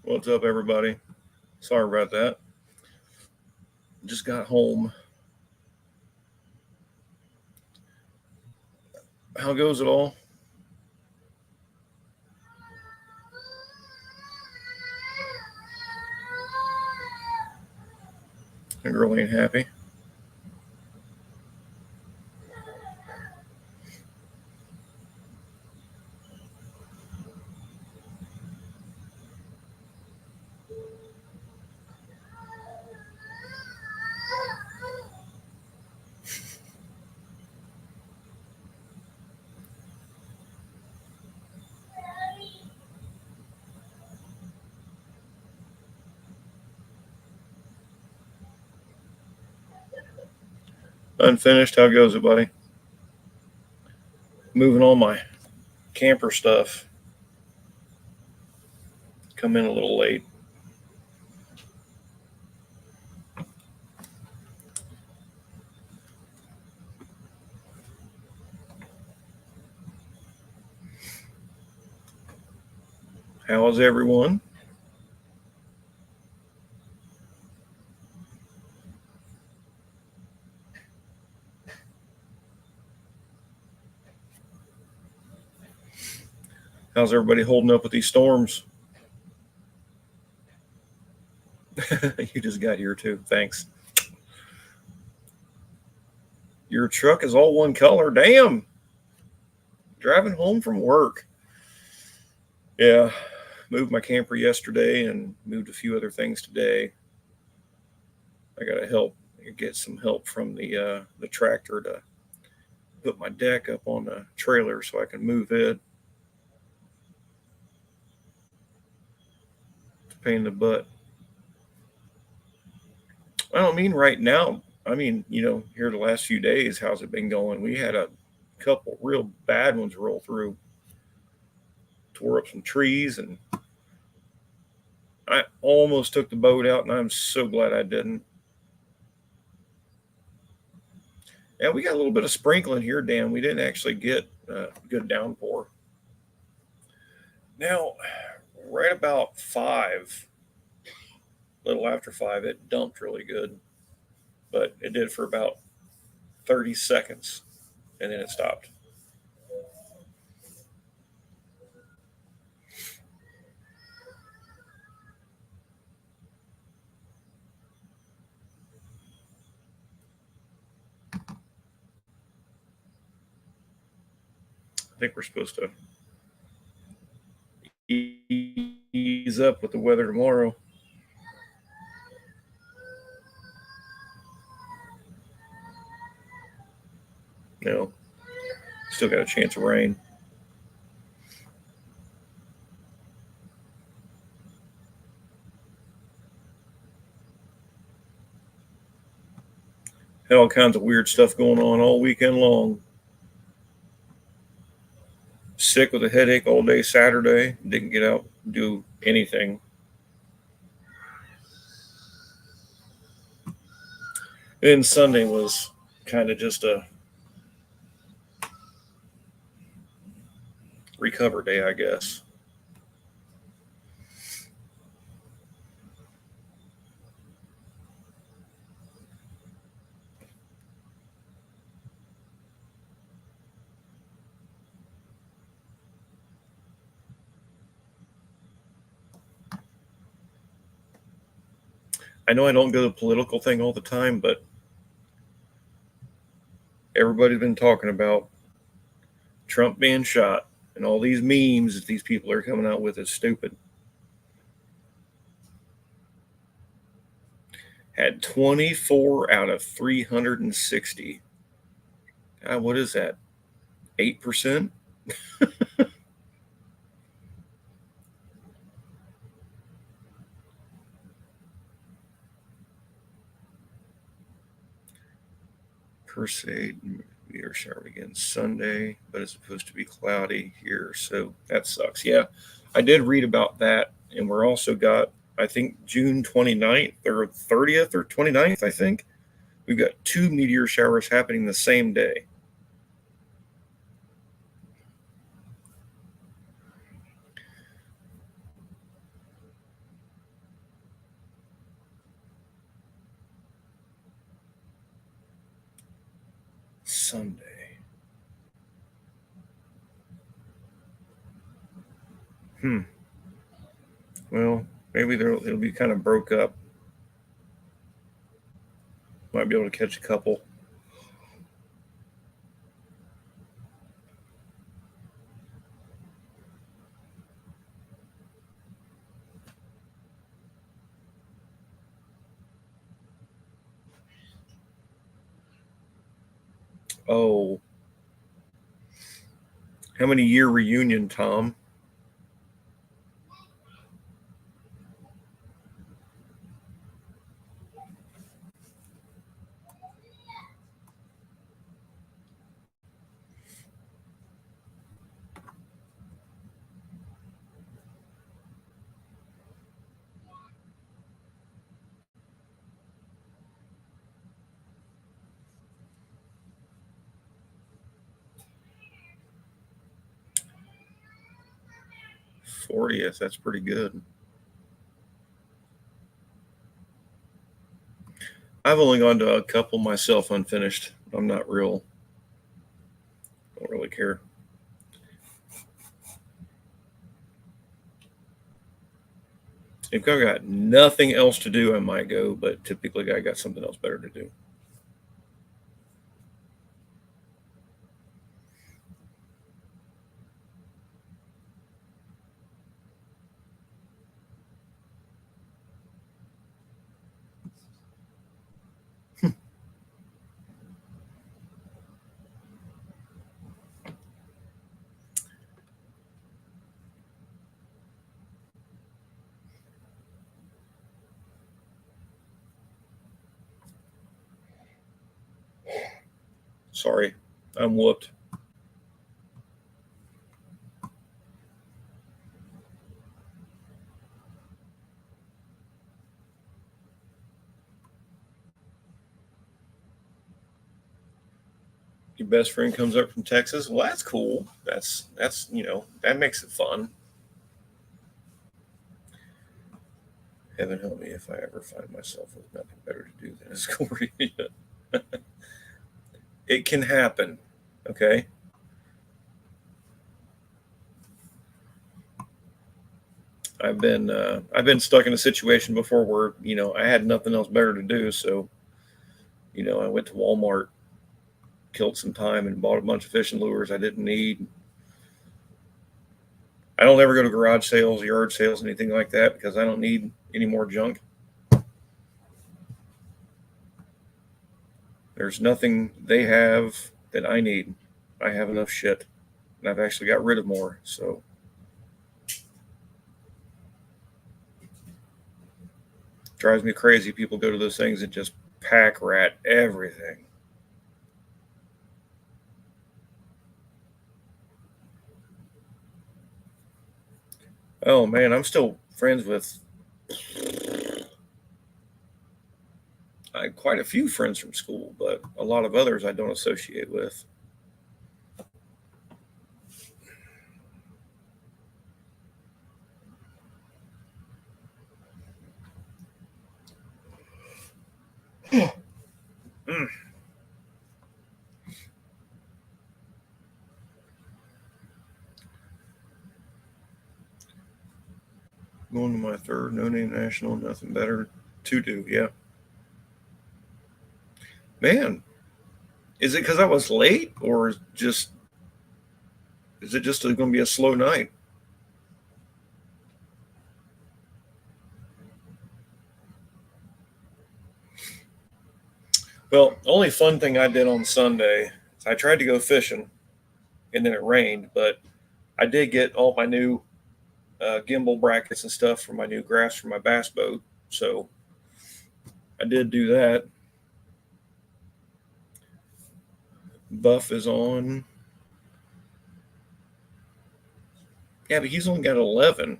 What's up, everybody? Sorry about that. Just got home. How goes it all? The girl ain't happy. Unfinished. How goes it, buddy? Moving on my camper stuff. Come in a little late. How is everyone? How's everybody holding up with these storms? You just got here too. Thanks. Your truck is all one color. Damn. Driving home from work. Yeah. Moved my camper yesterday and moved a few other things today. I got to get some help from the tractor to put my deck up on the trailer so I can move it. It's a pain in the butt. I don't mean right now. I mean, here the last few days, how's it been going? We had a couple real bad ones roll through, tore up some trees, and I almost took the boat out, and I'm so glad I didn't. Yeah, we got a little bit of sprinkling here, Dan. We didn't actually get a good downpour. Now, right about 5, a little after 5, it dumped really good, but it did for about 30 seconds, and then it stopped. I think we're supposed to ease up with the weather tomorrow. No, still got a chance of rain. Had all kinds of weird stuff going on all weekend long. Sick with a headache all day Saturday. Didn't get out and do anything. And Sunday was kind of just a recover day, I guess. I know I don't go to the political thing all the time, but everybody's been talking about Trump being shot and all these memes that these people are coming out with is stupid. Had 24 out of 360. God, what is that? 8%? Per se, meteor shower begins Sunday, but it's supposed to be cloudy here, so that sucks. Yeah, I did read about that, and we're also got, I think, June 29th or 30th or 29th, I think. We've got 2 meteor showers happening the same day. Well, maybe it'll be kind of broke up. Might be able to catch a couple. Oh, how many year reunion, Tom? '40th. That's pretty good. I've only gone to a couple myself unfinished. I'm not real. Don't really care. If I've got nothing else to do, I might go, but typically I got something else better to do. Sorry, I'm whooped. Your best friend comes up from Texas. Well, that's cool. That's that makes it fun. Heaven help me if I ever find myself with nothing better to do than a school reunion. It can happen. Okay. I've been stuck in a situation before where I had nothing else better to do, so I went to Walmart, killed some time, and bought a bunch of fishing lures I didn't need. I don't ever go to garage sales, yard sales, anything like that because I don't need any more junk. There's nothing they have that I need. I have enough shit, and I've actually got rid of more. So it drives me crazy. People go to those things and just pack rat everything. Oh man, I'm still friends with quite a few friends from school, but a lot of others I don't associate with. Mm. Going to my third no name national, nothing better to do. Yeah, man. Is it because I was late, or is it just going to be a slow night? Well, only fun thing I did on Sunday is I tried to go fishing, and then it rained, but I did get all my new gimbal brackets and stuff for my new graphs for my bass boat. So I did do that. Buff is on. Yeah, but he's only got 11.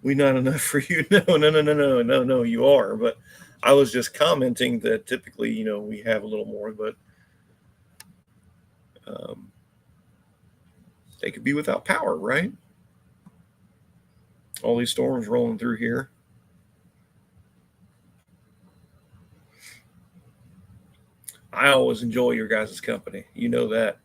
We not enough for you? No, no, no, no, no, no, no. You are, but I was just commenting that typically, we have a little more, but um, they could be without power, right? All these storms rolling through here. I always enjoy your guys' company. You know that.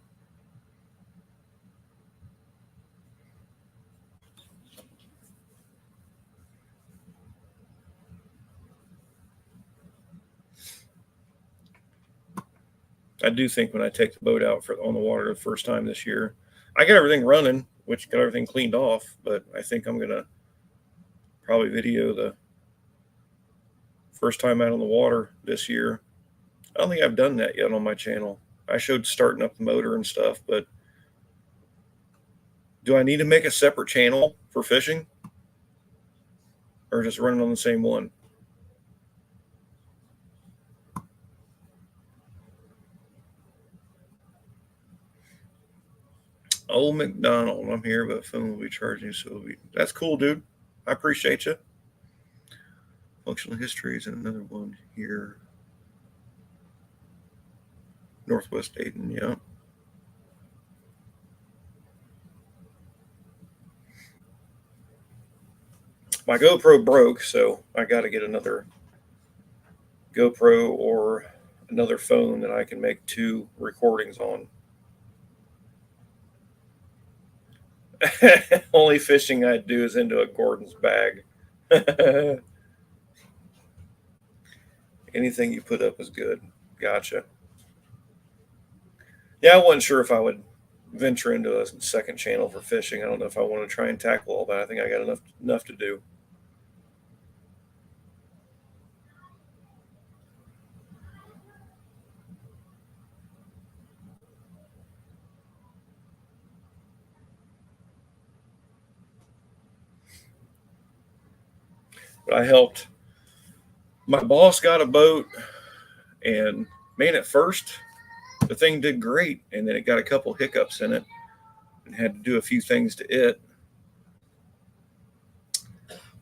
I do think when I take the boat out on the water the first time this year, I got everything running, which got everything cleaned off. But I think I'm gonna probably video the first time out on the water this year. I don't think I've done that yet on my channel. I showed starting up the motor and stuff, but do I need to make a separate channel for fishing, or just running on the same one? Old McDonald, I'm here, but phone will be charging, so that's cool, dude. I appreciate you. Functional history is another one here. Northwest Dayton, yeah. My GoPro broke, so I got to get another GoPro or another phone that I can make 2 recordings on. Only fishing I do is into a Gordon's bag. Anything you put up is good. Gotcha. Yeah, I wasn't sure if I would venture into a second channel for fishing. I don't know if I want to try and tackle all that. I think I got enough to do. But I helped. My boss got a boat, and man, at first the thing did great, and then it got a couple hiccups in it, and had to do a few things to it.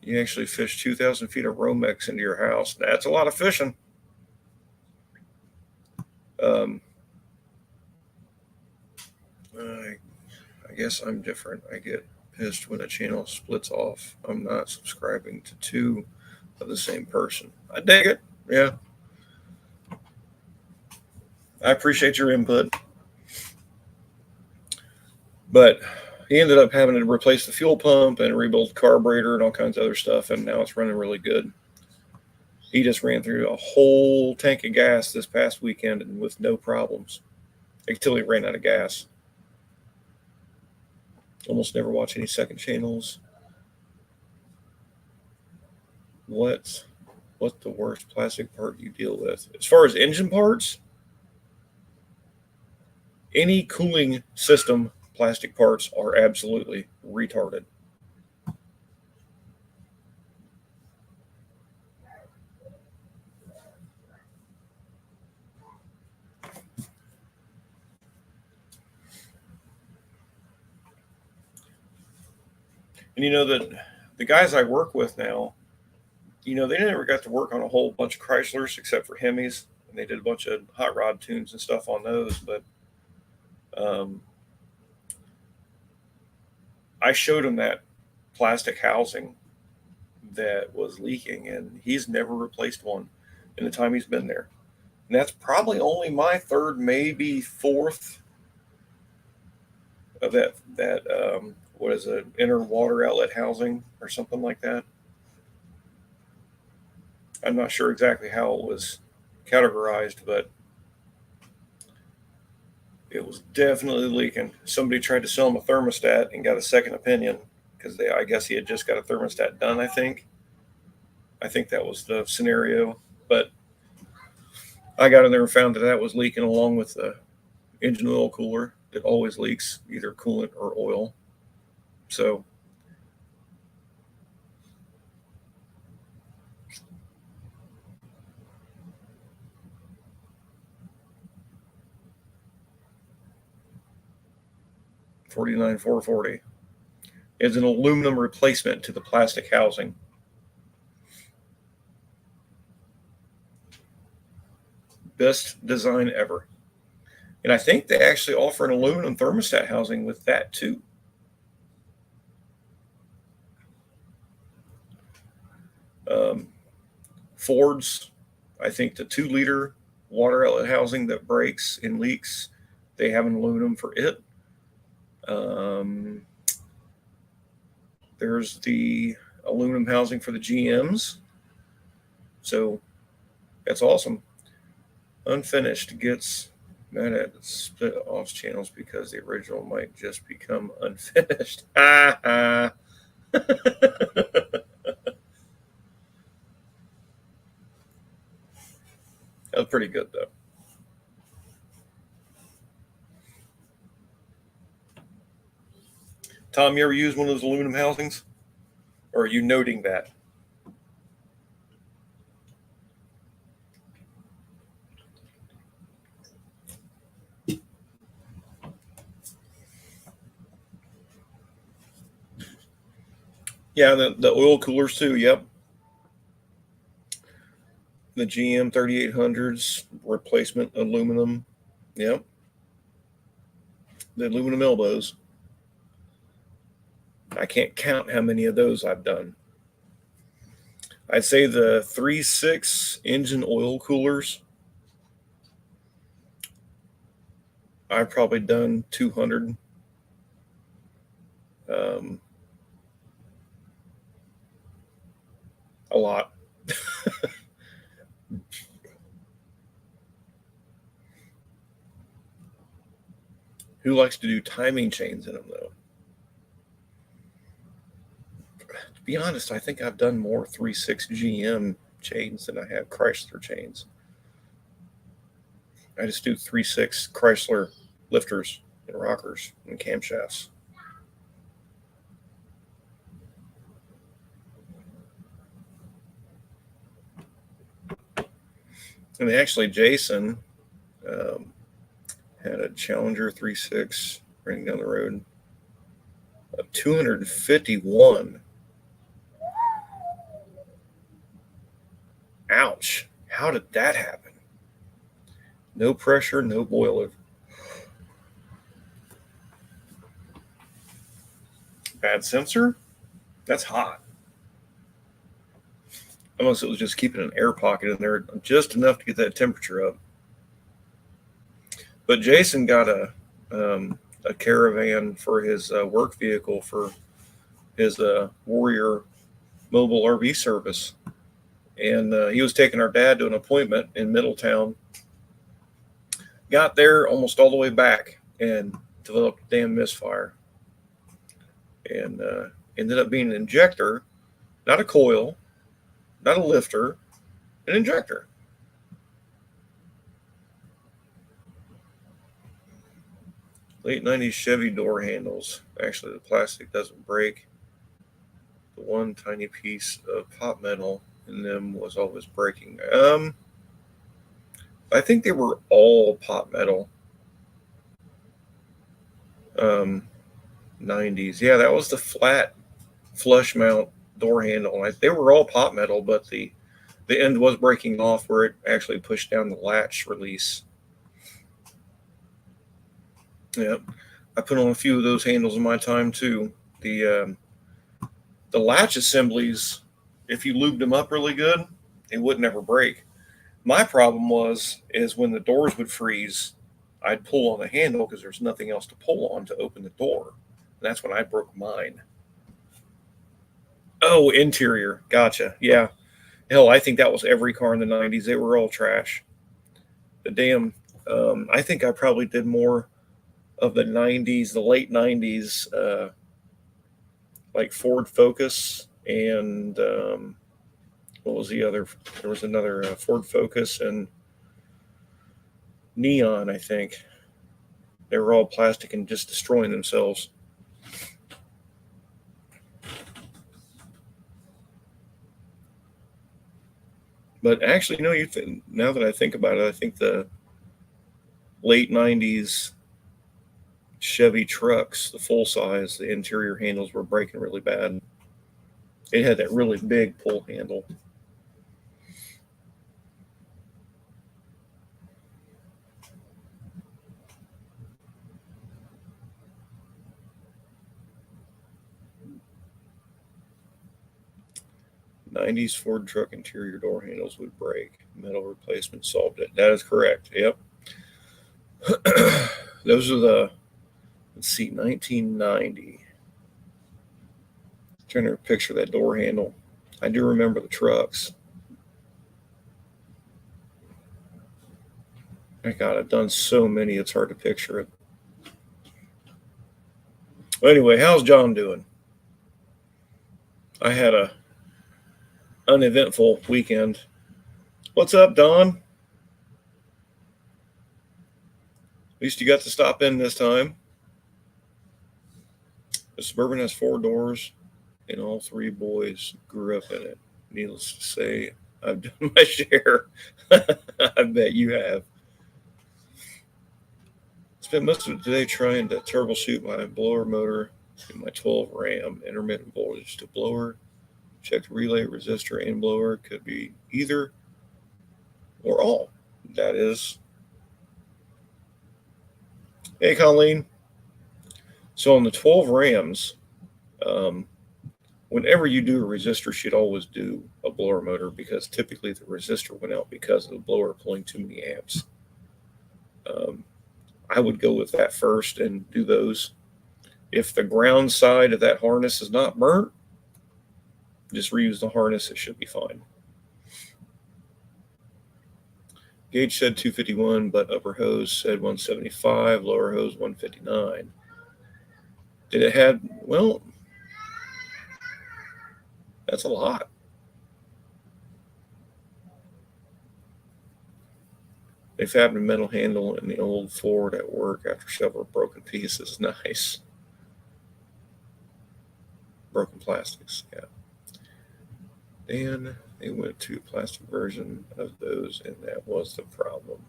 You actually fish 2,000 feet of Romex into your house. That's a lot of fishing. Um, I guess I'm different. I get pissed when a channel splits off. I'm not subscribing to 2 of the same person. I dig it. Yeah. I appreciate your input. But he ended up having to replace the fuel pump and rebuild the carburetor and all kinds of other stuff, and now it's running really good. He just ran through a whole tank of gas this past weekend and with no problems until he ran out of gas. Almost never watch any second channels. What's the worst plastic part you deal with? As far as engine parts, any cooling system plastic parts are absolutely retarded. And you know that the guys I work with now, they never got to work on a whole bunch of Chryslers except for Hemis, and they did a bunch of hot rod tunes and stuff on those. But I showed him that plastic housing that was leaking, and he's never replaced one in the time he's been there. And that's probably only my third, maybe fourth of that what is it, inner water outlet housing or something like that. I'm not sure exactly how it was categorized, but it was definitely leaking. Somebody tried to sell him a thermostat and got a second opinion because I guess he had just got a thermostat done. I think that was the scenario, but I got in there and found that was leaking along with the engine oil cooler that always leaks either coolant or oil. So $49,440 is an aluminum replacement to the plastic housing. Best design ever. And I think they actually offer an aluminum thermostat housing with that too. Ford's, I think the 2-liter water outlet housing that breaks and leaks, they have an aluminum for it. There's the aluminum housing for the GMs. So that's awesome. Unfinished gets mad at split off channels because the original might just become unfinished. That's pretty good though. Tom, you ever use one of those aluminum housings? Or are you noting that? Yeah, the oil coolers too. Yep. The GM 3800s replacement aluminum. Yep. The aluminum elbows. I can't count how many of those I've done. I'd say the 3.6 engine oil coolers, I've probably done 200. A lot. Who likes to do timing chains in them, though? To be honest, I think I've done more 3.6 GM chains than I have Chrysler chains. I just do 3.6 Chrysler lifters and rockers and camshafts. And actually, Jason had a Challenger 3.6 running down the road of 251. Ouch. How did that happen? No pressure, no boiler. Bad sensor? That's hot. Unless it was just keeping an air pocket in there just enough to get that temperature up. But Jason got a caravan for his work vehicle for his Warrior mobile RV service. And he was taking our dad to an appointment in Middletown. Got there almost all the way back and developed a damn misfire. And ended up being an injector, not a coil, not a lifter, an injector. Late 90s Chevy door handles. Actually, the plastic doesn't break. The one tiny piece of pot metal in them was always breaking. I think they were all pot metal. 90s. Yeah, that was the flat flush mount door handle. They were all pot metal, but the end was breaking off where it actually pushed down the latch release. Yeah, I put on a few of those handles in my time too. The latch assemblies, if you lubed them up really good, they would never break. My problem is when the doors would freeze, I'd pull on the handle because there's nothing else to pull on to open the door. And that's when I broke mine. Oh, interior. Gotcha. Yeah. Hell, I think that was every car in the 90s. They were all trash. The damn, I think I probably did more of the 90s, the late 90s, like Ford Focus and what was the other? There was another Ford Focus and Neon, I think. They were all plastic and just destroying themselves. But actually, now that I think about it, I think the late 90s Chevy trucks, the full size, the interior handles were breaking really bad. It had that really big pull handle. '90s Ford truck interior door handles would break. Metal replacement solved it. That is correct. Yep. Those are the, let's see, 1990. Trying to picture that door handle. I do remember the trucks. My God, I've done so many, it's hard to picture it. Well, anyway, how's John doing? I had a uneventful weekend. What's up, Don? At least you got to stop in this time. The Suburban has 4 doors, and all 3 boys grew up in it. Needless to say, I've done my share. I bet you have. Spent most of the day trying to troubleshoot my blower motor in my 12 Ram, intermittent voltage to blower. Checked relay, resistor, and blower. Could be either or all. That is. Hey, Colleen. So on the 12 Rams, whenever you do a resistor, you should always do a blower motor because typically the resistor went out because of the blower pulling too many amps. I would go with that first and do those. If the ground side of that harness is not burnt, just reuse the harness. It should be fine. Gauge said 251, but upper hose said 175, lower hose 159. Did it have, well, that's a lot. They fabbed a metal handle in the old Ford at work after several broken pieces. Nice. Broken plastics, yeah. And they went to a plastic version of those, and that was the problem.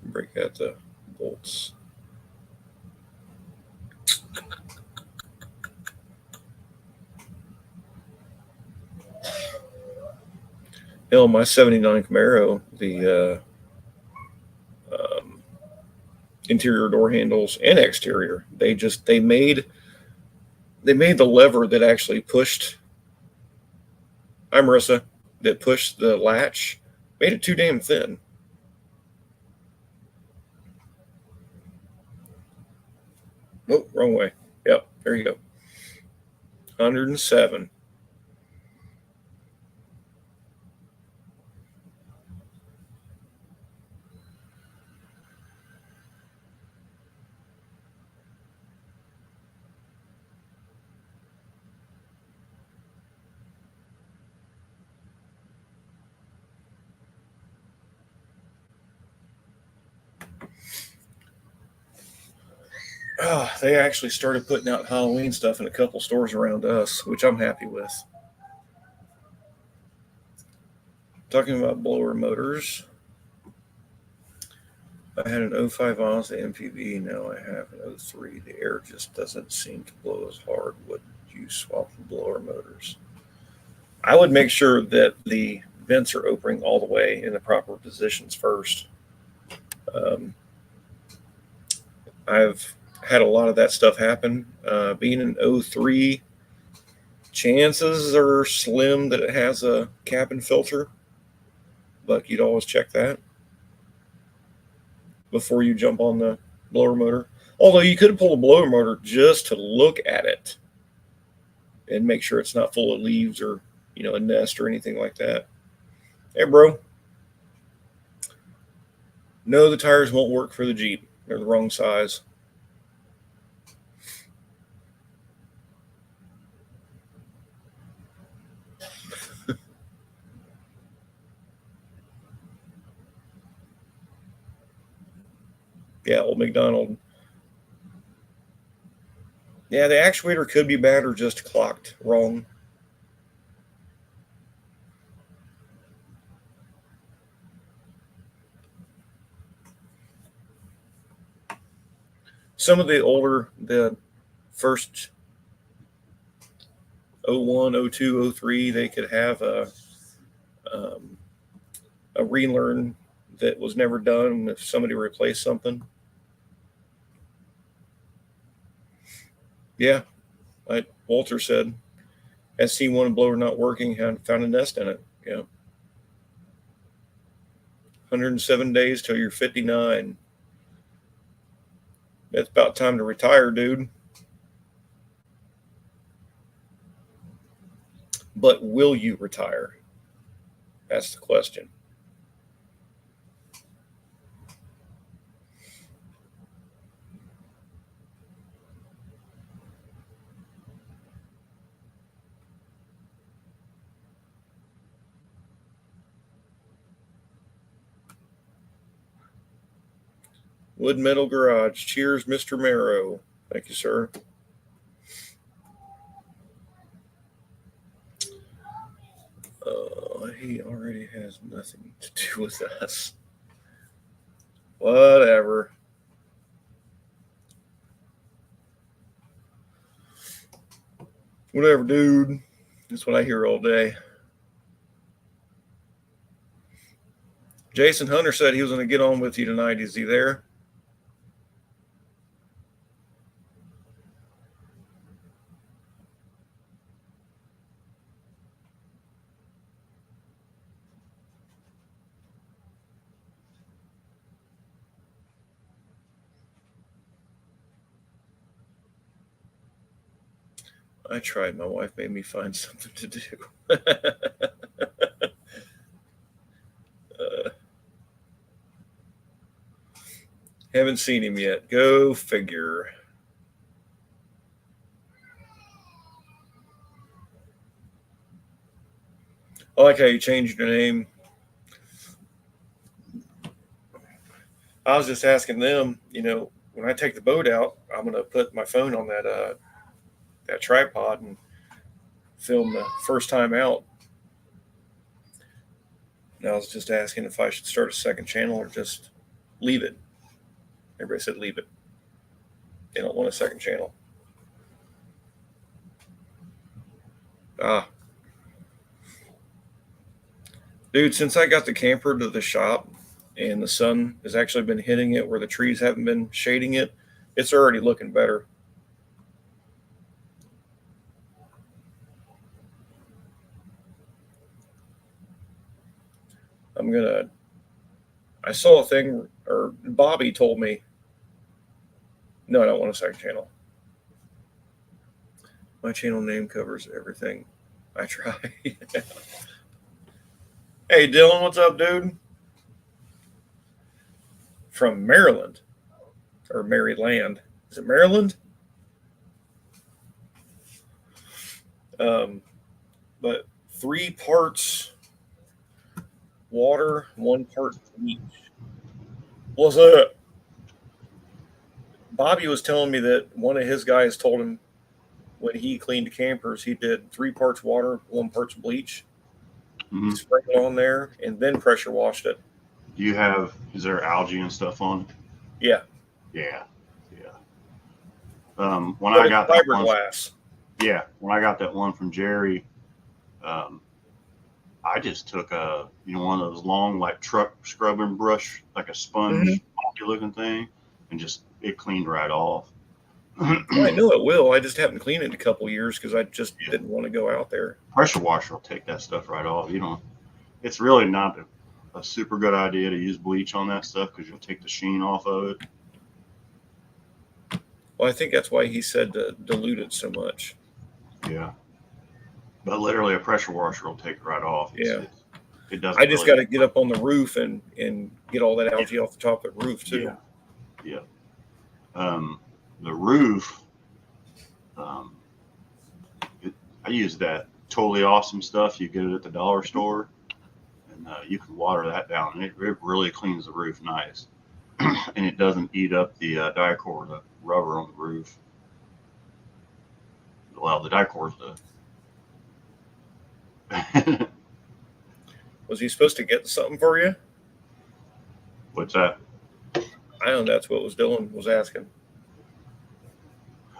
Break out the bolts. Hell, my 79 Camaro, the interior door handles and exterior, they made the lever that actually pushed. Hi, Marissa. That pushed the latch, made it too damn thin. Oh, wrong way. Yep, there you go. 107. They actually started putting out Halloween stuff in a couple stores around us, which I'm happy with. Talking about blower motors, I had an 05 Mazda MPV. Now I have an 03. The air just doesn't seem to blow as hard. Would you swap the blower motors? I would make sure that the vents are opening all the way in the proper positions first. I've had a lot of that stuff happen. Being an 03, chances are slim that it has a cabin filter, but you'd always check that before you jump on the blower motor. Although you could pull the blower motor just to look at it and make sure it's not full of leaves or, a nest or anything like that. Hey, bro. No, the tires won't work for the Jeep. They're the wrong size. Yeah, old McDonald. Yeah, the actuator could be bad or just clocked wrong. Some of the first 01, 02, 03, they could have a relearn that was never done if somebody replaced something. Yeah, like Walter said, SC1 blower not working, found a nest in it. Yeah. 107 days till you're 59. It's about time to retire, dude. But will you retire? That's the question. Wood Metal Garage. Cheers, Mr. Marrow. Thank you, sir. He already has nothing to do with us. Whatever. Whatever, dude. That's what I hear all day. Jason Hunter said he was going to get on with you tonight. Is he there? I tried. My wife made me find something to do. Haven't seen him yet. Go figure. I like how you changed your name. I was just asking them, when I take the boat out, I'm going to put my phone on that tripod and film the first time out. And I was just asking if I should start a second channel or just leave it. Everybody said leave it. They don't want a second channel. Dude, since I got the camper to the shop and the sun has actually been hitting it where the trees haven't been shading it, it's already looking better. I saw a thing, or Bobby told me, no, I don't want a second channel. My channel name covers everything. I try. Hey, Dylan, what's up, dude? From Maryland, or Maryland. Is it Maryland? But 3 parts water, 1 part bleach. What's that? Bobby was telling me that one of his guys told him when he cleaned campers, he did 3 parts water, 1 part bleach. Mm-hmm. Sprayed it on there and then pressure washed it. Is there algae and stuff on it? Yeah. Yeah. When I got that fiberglass. When I got that one from Jerry, I just took one of those long like truck scrubbing brush, like a sponge looking thing, and just it cleaned right off. I know it will. I just haven't cleaned it in a couple of years because I just didn't want to go out there. Pressure washer will take that stuff right off. It's really not a super good idea to use bleach on that stuff because you'll take the sheen off of it. Well, I think that's why he said to dilute it so much. Yeah. But literally a pressure washer will take it right off. It doesn't. I just got to get up on the roof and get all that algae off the top of the roof too. Yeah. The roof, I use that totally awesome stuff. You get it at the dollar store, and you can water that down, and it really cleans the roof nice, and it doesn't eat up the Dicor, the rubber on the roof. Well, the Dicor's the. Was he supposed to get something for you? What's that? I know that's what Dylan was asking.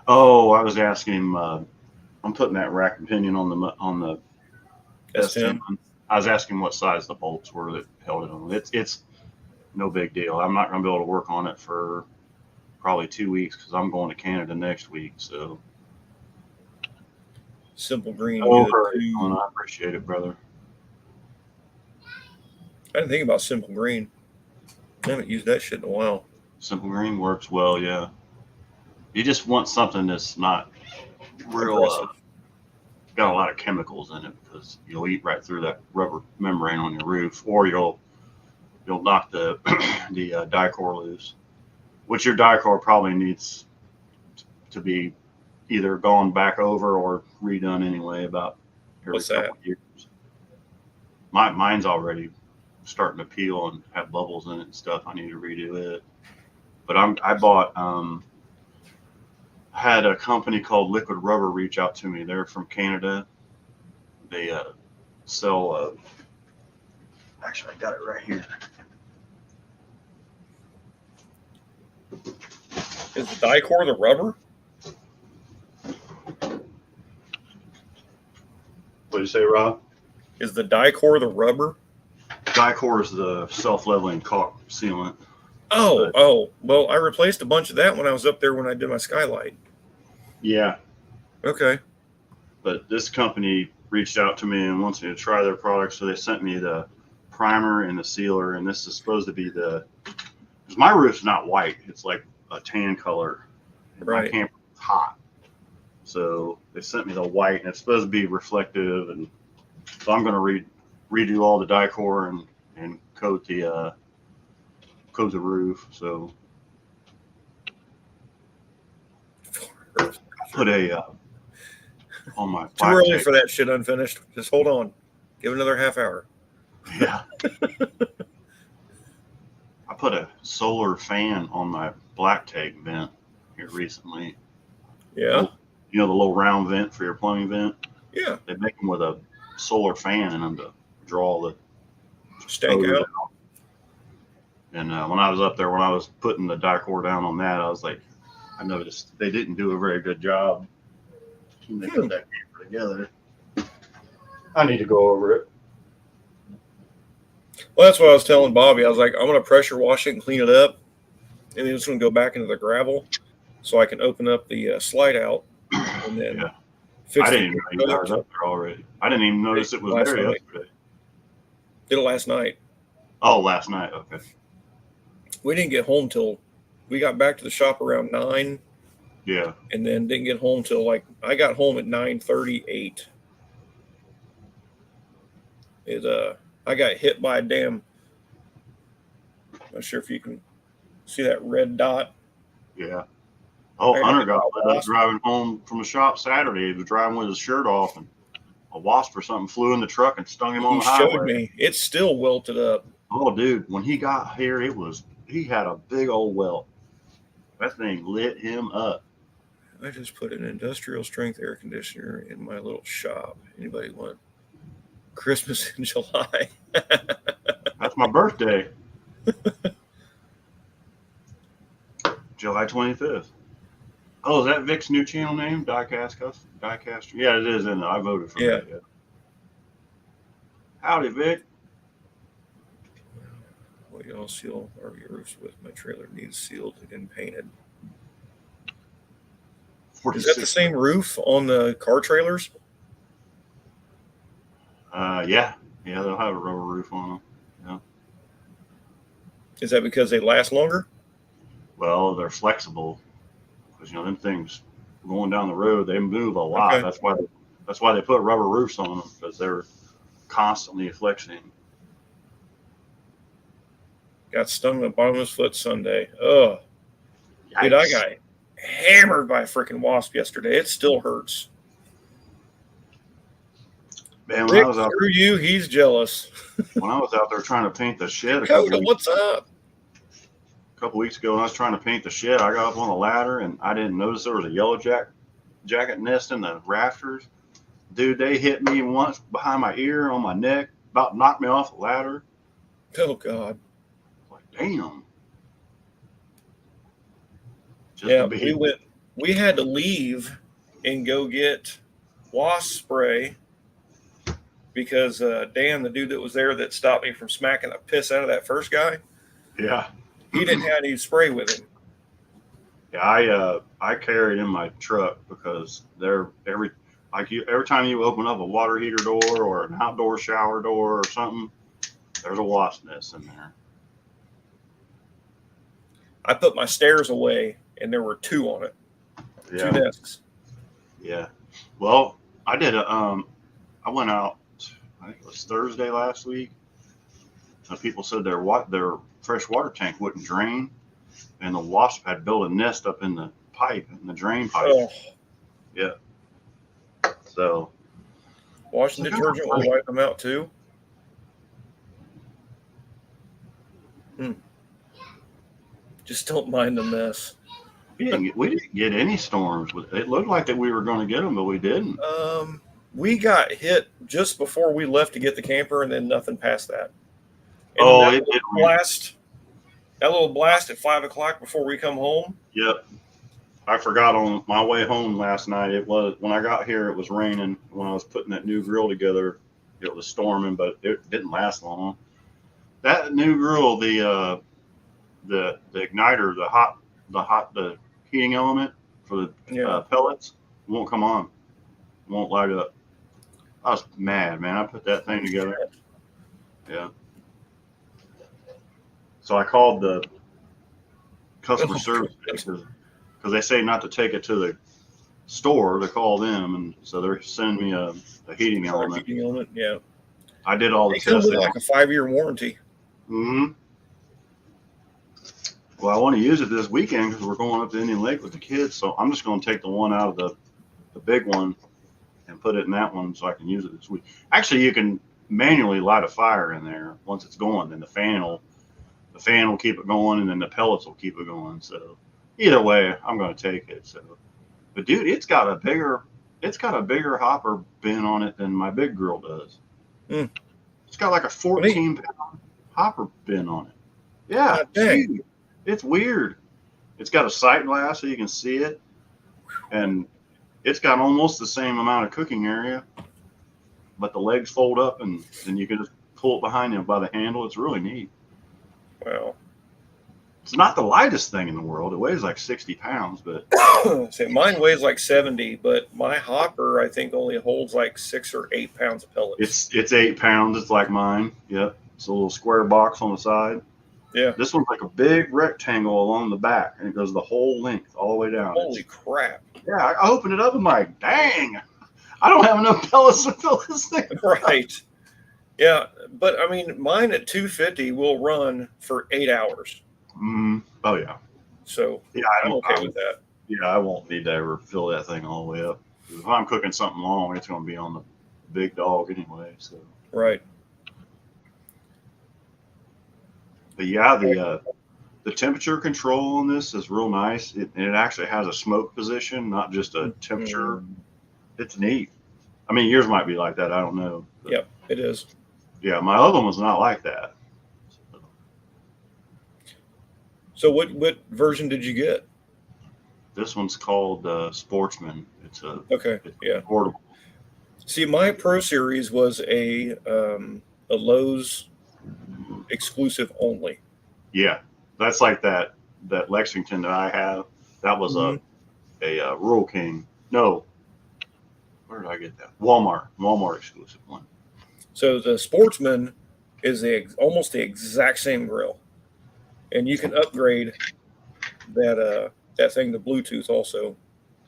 Oh, I was asking him. I'm putting that rack and pinion on the S10. I was asking what size the bolts were that held it on. It's no big deal. I'm not going to be able to work on it for probably 2 weeks because I'm going to Canada next week. So Simple Green. I appreciate it, brother. I didn't think about Simple Green. I haven't used that shit in a while. Simple Green works well, yeah. You just want something that's not real, Aggressive. got a lot of chemicals in it because you'll eat right through that rubber membrane on your roof, or you'll knock the the Dicor loose, which your Dicor probably needs to be either gone back over or redone anyway about every What's that? couple of years. Mine's already starting to peel and have bubbles in it and stuff. I need to redo it. But I bought had a company called Liquid Rubber reach out to me. They're from Canada. They sell. Actually, I got it right here. Is the Dicor the rubber? What did you say, Rob? Is the Dicor the rubber? Dicor is the self-leveling caulk sealant. Oh. Well, I replaced a bunch of that when I was up there when I did my skylight. Yeah, Okay. but this company reached out to me and wants me to try their product, so they sent me the primer and the sealer, and this is supposed to be because my roof's not white, it's like a tan color, and my Right. camper is hot, so they sent me the white, and it's supposed to be reflective, and so I'm going to redo all the Dicor and coat the roof. So put a on my Too early tape. for that shit unfinished. Just hold on. Give it another half hour. Yeah. I put a solar fan on my black tank vent here recently. Yeah. You know the little round vent for your plumbing vent? Yeah. They make them with a solar fan in them to draw the Stank odors out. And when I was up there, when I was putting the Dicor down on that, I was like, I noticed they didn't do a very good job when they put that camper together. I need to go over it. Well, that's what I was telling Bobby. I was like, I'm going to pressure wash it and clean it up, and then it's going to go back into the gravel so I can open up the slide out and then Yeah. fix I the didn't even know you guys up there already. I didn't even notice it was Last there night. yesterday. Did it last night. Oh, last night. Okay. We didn't get home till we got back to the shop around 9, Yeah. and then didn't get home till I got home at 9:38. I got hit by a damn. Not sure if you can see that red dot. Yeah. Oh, I got Hunter hit got by a wasp. driving home from the shop Saturday. He was driving with his shirt off, and a wasp or something flew in the truck and stung him on He the highway. showed me. It's still welted up. Oh, dude, when he got here, he had a big old welt. That thing lit him up. I just put an industrial strength air conditioner in my little shop. Anybody want Christmas in July? That's my birthday. July 25th. Oh, is that Vic's new channel name? Diecaster? Yeah, it is, isn't it? I voted for that. Yeah. Howdy, Vic. Well, y'all seal RV roofs with my trailer needs sealed and painted. Is that the same roof on the car trailers? Yeah. Yeah, they'll have a rubber roof on them. Yeah. Is that because they last longer? Well, they're flexible because them things going down the road, they move a lot. Okay. That's why they put rubber roofs on them, because they're constantly flexing. Got stung in the bottom of his foot Sunday. Ugh. Yikes. Dude, I got hammered by a freaking wasp yesterday. It still hurts. Man, Rick, screw you. He's jealous. When I was out there trying to paint the shed Dakota, what's up? a couple weeks ago, when I was trying to paint the shed, I got up on the ladder and I didn't notice there was a yellow jacket nest in the rafters. Dude, they hit me once behind my ear, on my neck, about knocked me off the ladder. Oh, God. Like, damn. Yeah, we had to leave and go get wasp spray because Dan, the dude that was there that stopped me from smacking the piss out of that first guy, Yeah. he didn't have any spray with him. Yeah, I carry it in my truck because every time you open up a water heater door or an outdoor shower door or something, There's a wasp nest in there. I put my stairs away, and there were 2 on it. Yeah. 2 nests. Yeah. Well, I did I went out, I think it was Thursday last week. And people said their fresh water tank wouldn't drain, and the wasp had built a nest up in the pipe, in the drain pipe. Oh, Yeah. So washing detergent will wipe them out too. Just don't mind the mess. we didn't get any storms. It looked like that we were going to get them, but we didn't. We got hit just before we left to get the camper, and then nothing past that. And Oh, that little blast at 5 o'clock before we come home. Yep. I forgot on my way home last night. It was when I got here. It was raining. When I was putting that new grill together, it was storming, but it didn't last long. That new grill, the igniter, the heating element for the pellets won't come on, won't light up. I was mad, man. I put that thing together. Yeah. So I called the customer service because they say not to take it to the store, to call them, and so they're sending me a heating element. Heating element, yeah. I did all the It comes testing. with like a 5-year warranty. Mm-hmm. Well, I want to use it this weekend because we're going up to Indian Lake with the kids, so I'm just going to take the one out of the big one and put it in that one so I can use it this week. Actually, you can manually light a fire in there once it's going, then the fan will keep it going, and then the pellets will keep it going. So either way, I'm going to take it. So, but dude, it's got a bigger hopper bin on it than my big grill does. It's got like a 14-pound hopper bin on it. Yeah, dude, it's weird. It's got a sight glass so you can see it, and it's got almost the same amount of cooking area, but the legs fold up, and then you can just pull it behind you by the handle. It's really neat. Wow. It's not the lightest thing in the world. It weighs like 60 pounds, but See, mine weighs like 70, but my hopper I think only holds like 6 or 8 pounds of pellets. it's 8 pounds. It's like mine. Yep. It's a little square box on the side. Yeah. This one's like a big rectangle along the back, and it goes the whole length all the way down. Holy crap. Yeah, I opened it up. I'm like, dang, I don't have enough pellets to fill this thing. Right. Yeah, but I mean, mine at 250 will run for 8 hours. Oh yeah. So yeah, I'm okay with that. Yeah, I won't need to ever fill that thing all the way up. If I'm cooking something long, it's going to be on the big dog anyway. So right. But yeah, the temperature control on this is real nice. It actually has a smoke position, not just a temperature. It's neat. I mean, yours might be like that. I don't know. But yep, it is. Yeah, my other one's not like that. So what version did you get? This one's called Sportsman. It's portable. See, my Pro Series was a Lowe's exclusive only. Yeah, that's like that Lexington that I have. That was a Rural King. No, where did I get that? Walmart exclusive one. So the Sportsman is almost the exact same grill, and you can upgrade that thing to Bluetooth also.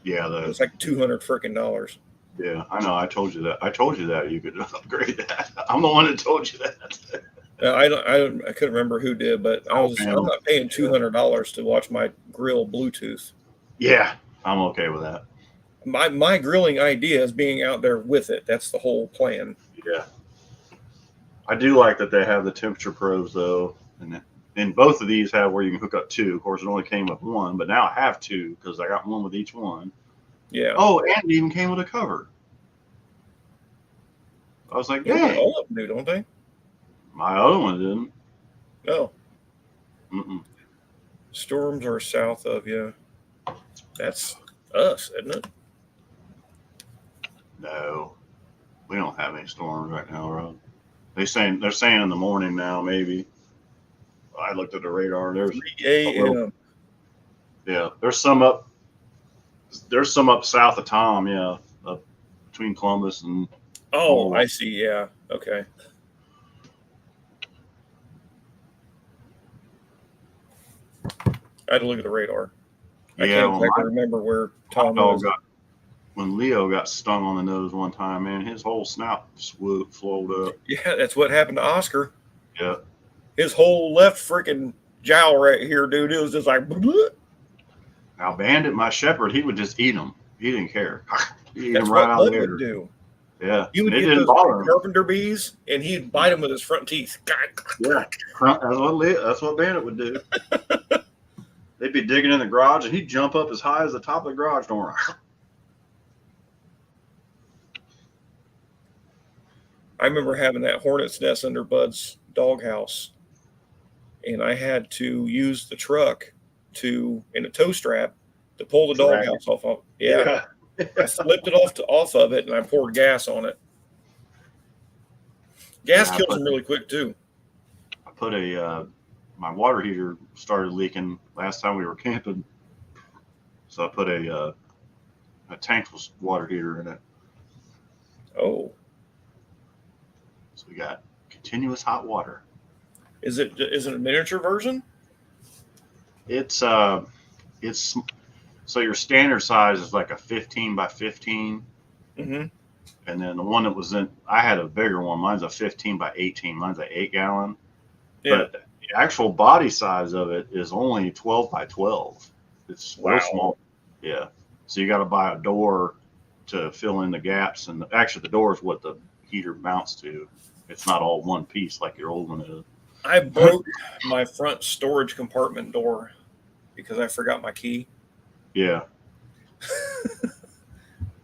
Yeah, it's like $200 freaking. Yeah, I know. I told you that you could upgrade that. I'm the one that told you that. I couldn't remember who did, but I'm not paying $200 to watch my grill Bluetooth. Yeah, I'm okay with that. My grilling idea is being out there with it. That's the whole plan. Yeah, I do like that they have the temperature probes though, and both of these have where you can hook up 2. Of course, it only came with 1, but now I have 2 because I got one with each one. Yeah. Oh, and it even came with a cover. I was like, "Dang!" All of them do, don't they? My other one didn't. No. Mm-mm. Storms are south of you. That's us, isn't it? No, we don't have any storms right now, Rob. They're saying in the morning now, maybe. I looked at the radar. There's 3 a.m. Yeah, there's some up south of Tom. Yeah, up between Columbus and. Oh, I see. Yeah. Okay. I had to look at the radar. I Yeah, can't well, exactly my remember where hot Tom dog was. got when Leo got stung on the nose one time, man, his whole snout flowed up. Yeah, that's what happened to Oscar. Yeah. His whole left freaking jowl right here, dude, it was just like. Now, Bandit, my shepherd, he would just eat them. He didn't care. He'd eat That's them right what out Bud there. would do. Yeah, He would and it get didn't those bother him. carpenter bees, and he'd bite them with his front teeth. Yeah, that's what Bandit would do. They'd be digging in the garage, and he'd jump up as high as the top of the garage door. I remember having that hornet's nest under Bud's doghouse, and I had to use the truck in a tow strap to pull the Drag doghouse off of. Yeah. I flipped it off of it, and I poured gas on it. Gas Yeah, kills them really quick too. I put my water heater started leaking last time we were camping, so I put a tankless water heater in it. Oh, So we got continuous hot water. is it a miniature version? It's so your standard size is like a 15 by 15. Mm-hmm. And then the one that was I had a bigger one. Mine's a 15 by 18. Mine's an 8-gallon. Yeah. But the actual body size of it is only 12 by 12. It's real small. Yeah. So you got to buy a door to fill in the gaps. And actually, the door is what the heater mounts to. It's not all one piece like your old one is. I broke my front storage compartment door because I forgot my key. Yeah.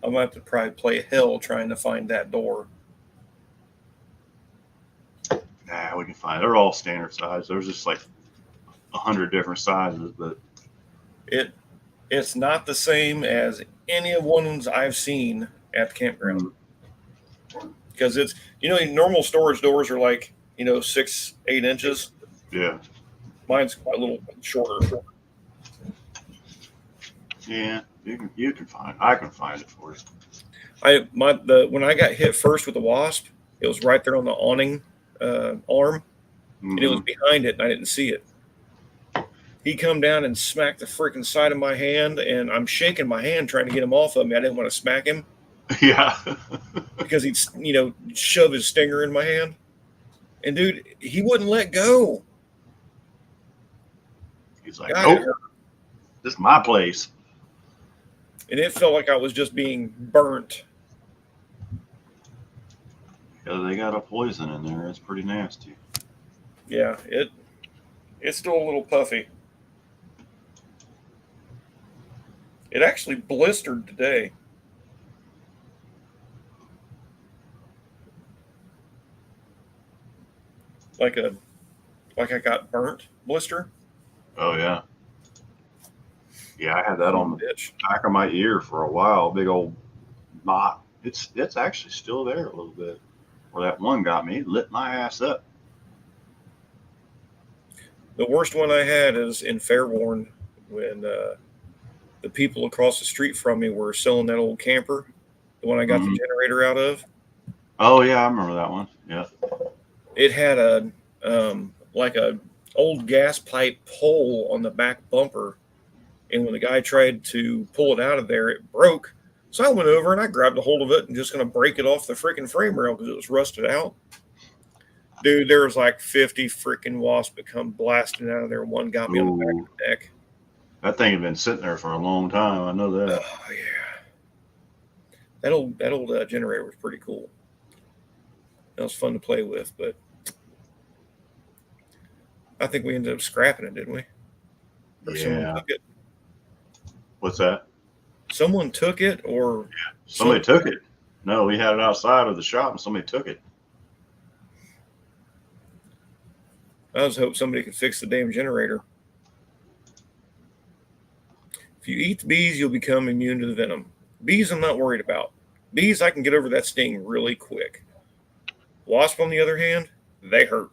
I'm going to have to probably play hell trying to find that door. Nah, we can find. They're all standard size. There's just like 100 different sizes, but it's not the same as any of ones I've seen at the campground. Because it's normal storage doors are like 6-8 inches. yeah. Mine's a little shorter. Yeah, you can find. I can find it for you. When I got hit first with the wasp, it was right there on the awning arm, and it was behind it, and I didn't see it. He come down and smacked the freaking side of my hand, and I'm shaking my hand trying to get him off of me. I didn't want to smack him. Yeah. Because he'd shove his stinger in my hand, and dude, he wouldn't let go. He's like, nope, this is my place. And it felt like I was just being burnt. Yeah, they got a poison in there. It's pretty nasty. Yeah, it's still a little puffy. It actually blistered today. Like I got burnt blister. Oh yeah. Yeah, I had that on the Bitch. back of my ear for a while. Big old knot. It's actually still there a little bit. Where that one got me, it lit my ass up. The worst one I had is in Fairborn when the people across the street from me were selling that old camper, the one I got the generator out of. Oh yeah, I remember that one. Yeah. It had a old gas pipe hole on the back bumper, and when the guy tried to pull it out of there, it broke. So I went over and I grabbed a hold of it and just going to break it off the freaking frame rail because it was rusted out. Dude, there was like 50 freaking wasps that come blasting out of there. One got me on the back of the neck. That thing had been sitting there for a long time. I know that. Oh yeah, that old generator was pretty cool. That was fun to play with, but I think we ended up scrapping it, didn't we? Or Yeah. took it. What's that? Someone took it, or Somebody took it. No, we had it outside of the shop, and somebody took it. I just hope somebody could fix the damn generator. If you eat the bees, you'll become immune to the venom. Bees, I'm not worried about. Bees, I can get over that sting really quick. Wasp, on the other hand, they hurt.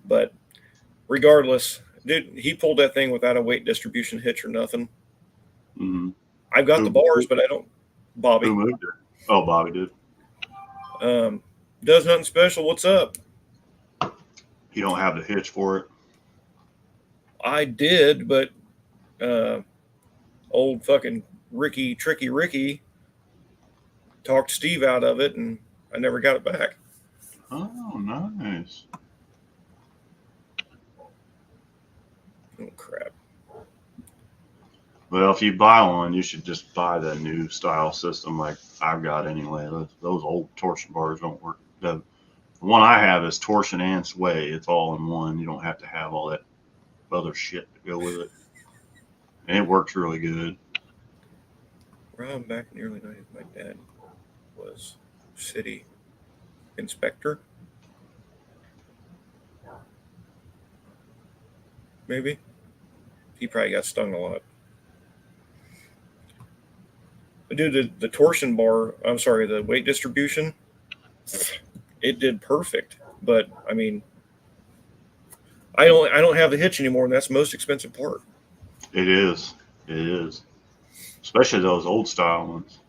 But regardless, dude, he pulled that thing without a weight distribution hitch or nothing. Mm-hmm. I've got the bars, but I don't. Bobby. Who moved it? Oh, Bobby did. Does nothing special. What's up? You don't have the hitch for it. I did, but old fucking Tricky Ricky, talked Steve out of it, and I never got it back. Oh, nice. Oh, crap. Well, if you buy one, you should just buy the new style system like I've got anyway. Those old torsion bars don't work. The one I have is torsion and sway. It's all in one. You don't have to have all that other shit to go with it. And it works really good. Around back in the early 90s, my dad was city inspector. Maybe. He probably got stung a lot. But dude, the torsion bar, I'm sorry, the weight distribution, it did perfect. But I mean, I don't have the hitch anymore, and that's the most expensive part. It is. It is. Especially those old style ones.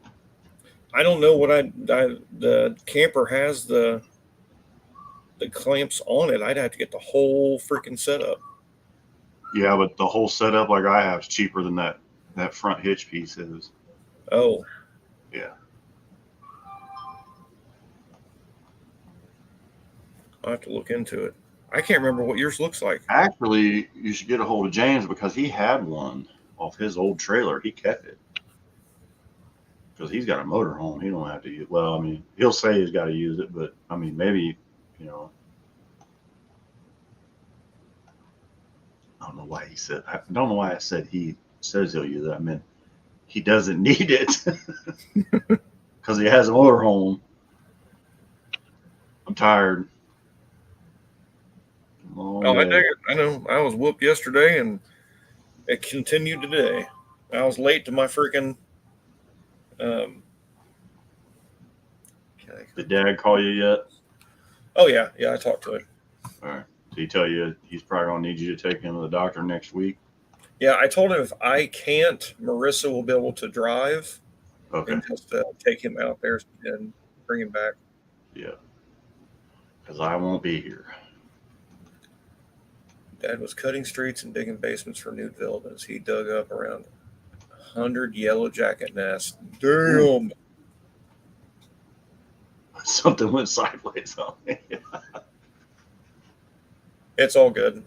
I don't know what the camper has the clamps on it. I'd have to get the whole freaking setup. Yeah, but the whole setup like I have is cheaper than that front hitch piece is. Oh. Yeah. I'll have to look into it. I can't remember what yours looks like. Actually, you should get a hold of James because he had one off his old trailer. He kept it. Because he's got a motorhome. He don't have to use it. Well, I mean, he'll say he's got to use it, but I mean, maybe, you know, I don't know why he said, I don't know why I said he says he'll use it. I mean, he doesn't need it because he has a motorhome. I'm tired. I dig it. I know. I was whooped yesterday, and it continued today. I was late to my freaking. Did Dad call you yet? Oh yeah, I talked to him. All right. Did he tell you he's probably gonna need you to take him to the doctor next week? Yeah, I told him if I can't, Marissa will be able to drive. Okay. And just take him out there and bring him back. Yeah. Because I won't be here. Dad was cutting streets and digging basements for new developments. He dug up around 100 yellow jacket nests. Damn. Something went sideways on me. It's all good.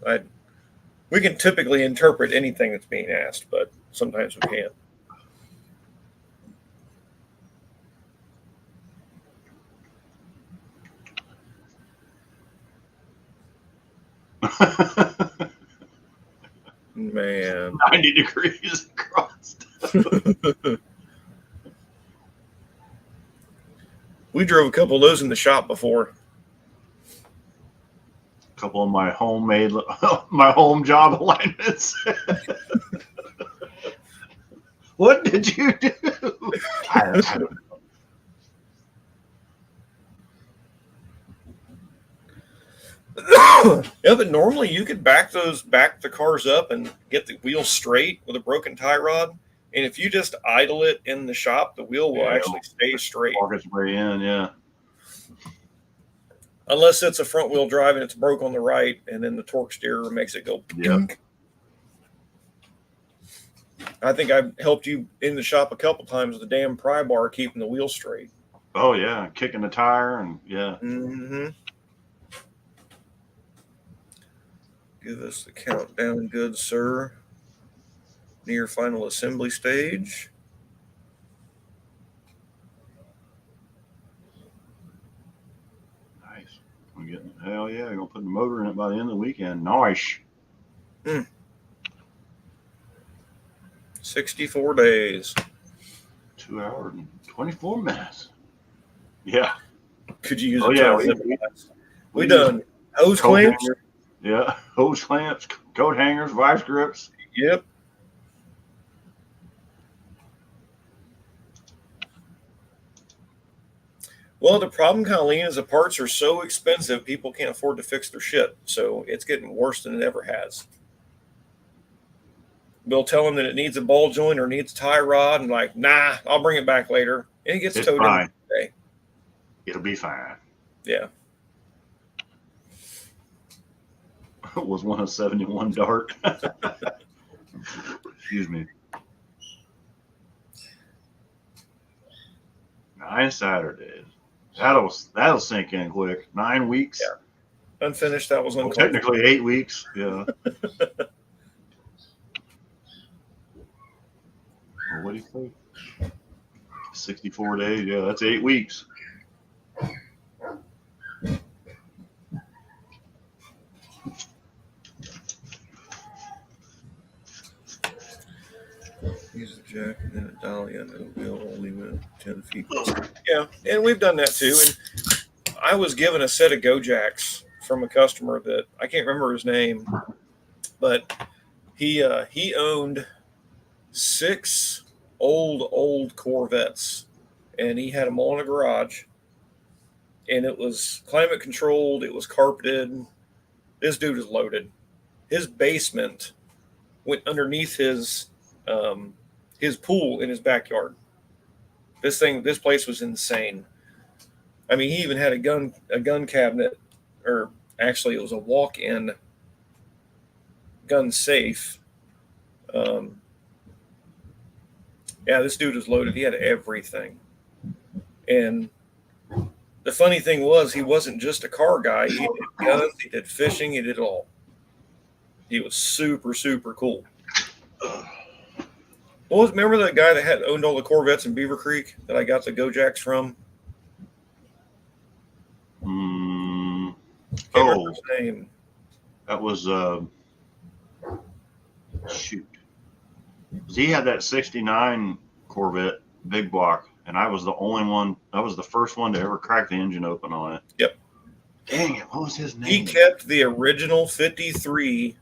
We can typically interpret anything that's being asked, but sometimes we can't. Man. 90 degrees across. We drove a couple of those in the shop before. A couple of my home job alignments. What did you do? I don't know. Yeah, but normally you could back the cars up and get the wheel straight with a broken tie rod. And if you just idle it in the shop, the wheel will actually stay straight. Walk its way in, yeah. Unless it's a front wheel drive and it's broke on the right, and then the torque steerer makes it go. Yep. I think I've helped you in the shop a couple times with the damn pry bar keeping the wheel straight. Oh yeah, kicking the tire and yeah. Mm-hmm. Give us the countdown, good sir. Near final assembly stage. Nice. Hell yeah, you're gonna put the motor in it by the end of the weekend. Nice. 64 days. 2 hours and 24 minutes. Yeah. Could you use Oh, a yeah, time? We done hose clamps. Yeah, hose clamps, coat hangers, vice grips. Yep. Well, the problem, Colleen, is the parts are so expensive, people can't afford to fix their shit. So it's getting worse than it ever has. We'll tell them that it needs a ball joint or needs a tie rod, and like, nah, I'll bring it back later. And it gets towed in today. It'll be fine. Yeah. Was one of 71 Dart. Excuse me. 9 Saturdays. That'll sink in quick. 9 weeks. Yeah. Unfinished. That was Well, uncalled. technically 8 weeks. Yeah. Well, what do you say? 64 days. Yeah, that's 8 weeks. Use a jack and then a dolly and a wheel only went 10 feet. Yeah, and we've done that too. And I was given a set of Go Jacks from a customer that I can't remember his name, but he owned 6 old Corvettes, and he had them all in a garage, and it was climate controlled. It was carpeted. This dude is loaded. His basement went underneath his pool in his backyard. This place was insane. I mean, he even had a gun cabinet, or actually, it was a walk-in gun safe. Yeah, this dude was loaded. He had everything. And the funny thing was, he wasn't just a car guy. He did guns, he did fishing, he did it all. He was super, super cool. Remember that guy that had owned all the Corvettes in Beaver Creek that I got the Go Jacks from? Can't remember his name. That was shoot. He had that 69 Corvette big block, and I was the only one. I was the first one to ever crack the engine open on it. Yep. Dang it! What was his name? He kept the original 53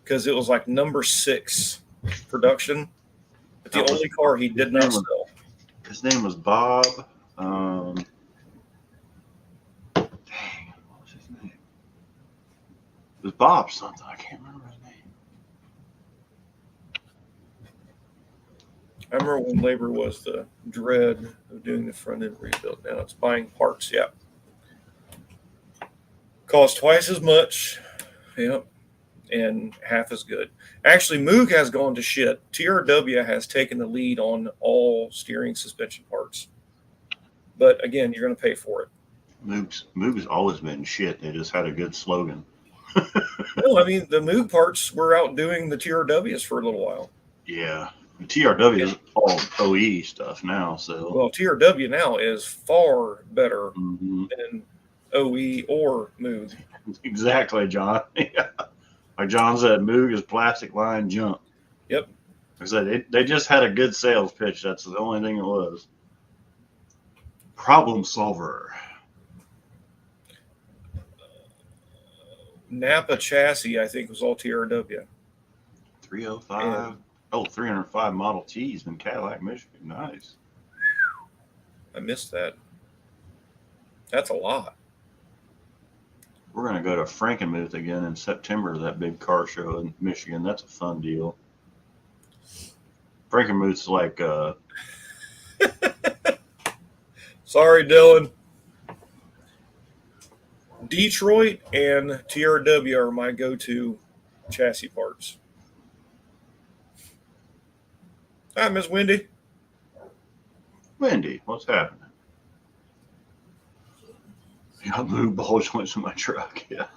because it was like number 6 production. But the only car he did not sell. His name was Bob. Dang, what was his name? It was Bob something. I can't remember his name. I remember when labor was the dread of doing the front end rebuild. Now it's buying parts. Yeah. Cost twice as much. Yep. And half as good. Actually, Moog has gone to shit. TRW has taken the lead on all steering suspension parts. But again, you're going to pay for it. Moog's always been shit. They just had a good slogan. No, I mean, the Moog parts were outdoing the TRWs for a little while. Yeah. The TRW is all OE stuff now. So well, TRW now is far better than OE or Moog. Exactly, John. Yeah. Like John said, Moog is plastic line junk. Yep. Like I said, they just had a good sales pitch. That's the only thing it was. Problem solver. Napa chassis, I think, was all TRW. 305. Oh, 305 Model T's in Cadillac, Michigan. Nice. I missed that. That's a lot. We're going to go to Frankenmuth again in September, that big car show in Michigan. That's a fun deal. Frankenmuth's like... Sorry, Dylan. Detroit and TRW are my go-to chassis parts. Hi, Miss Wendy. Wendy, what's happening? I got blue ball joints in my truck, yeah.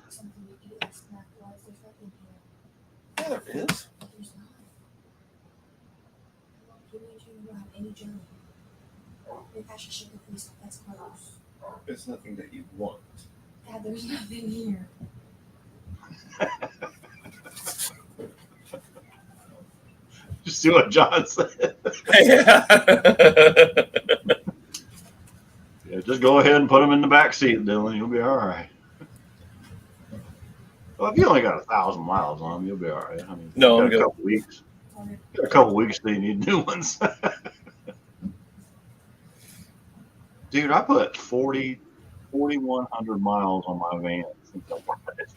Yeah, there is. It's nothing that you want. Dad, there's nothing here. Just see what John said. Yeah, just go ahead and put them in the back seat, Dylan. You'll be all right. Well, if you only got 1,000 miles on them, you'll be all right. I mean, no, a couple weeks. A couple weeks, till you need new ones. Dude, I put 4,100 miles on my van since I bought it.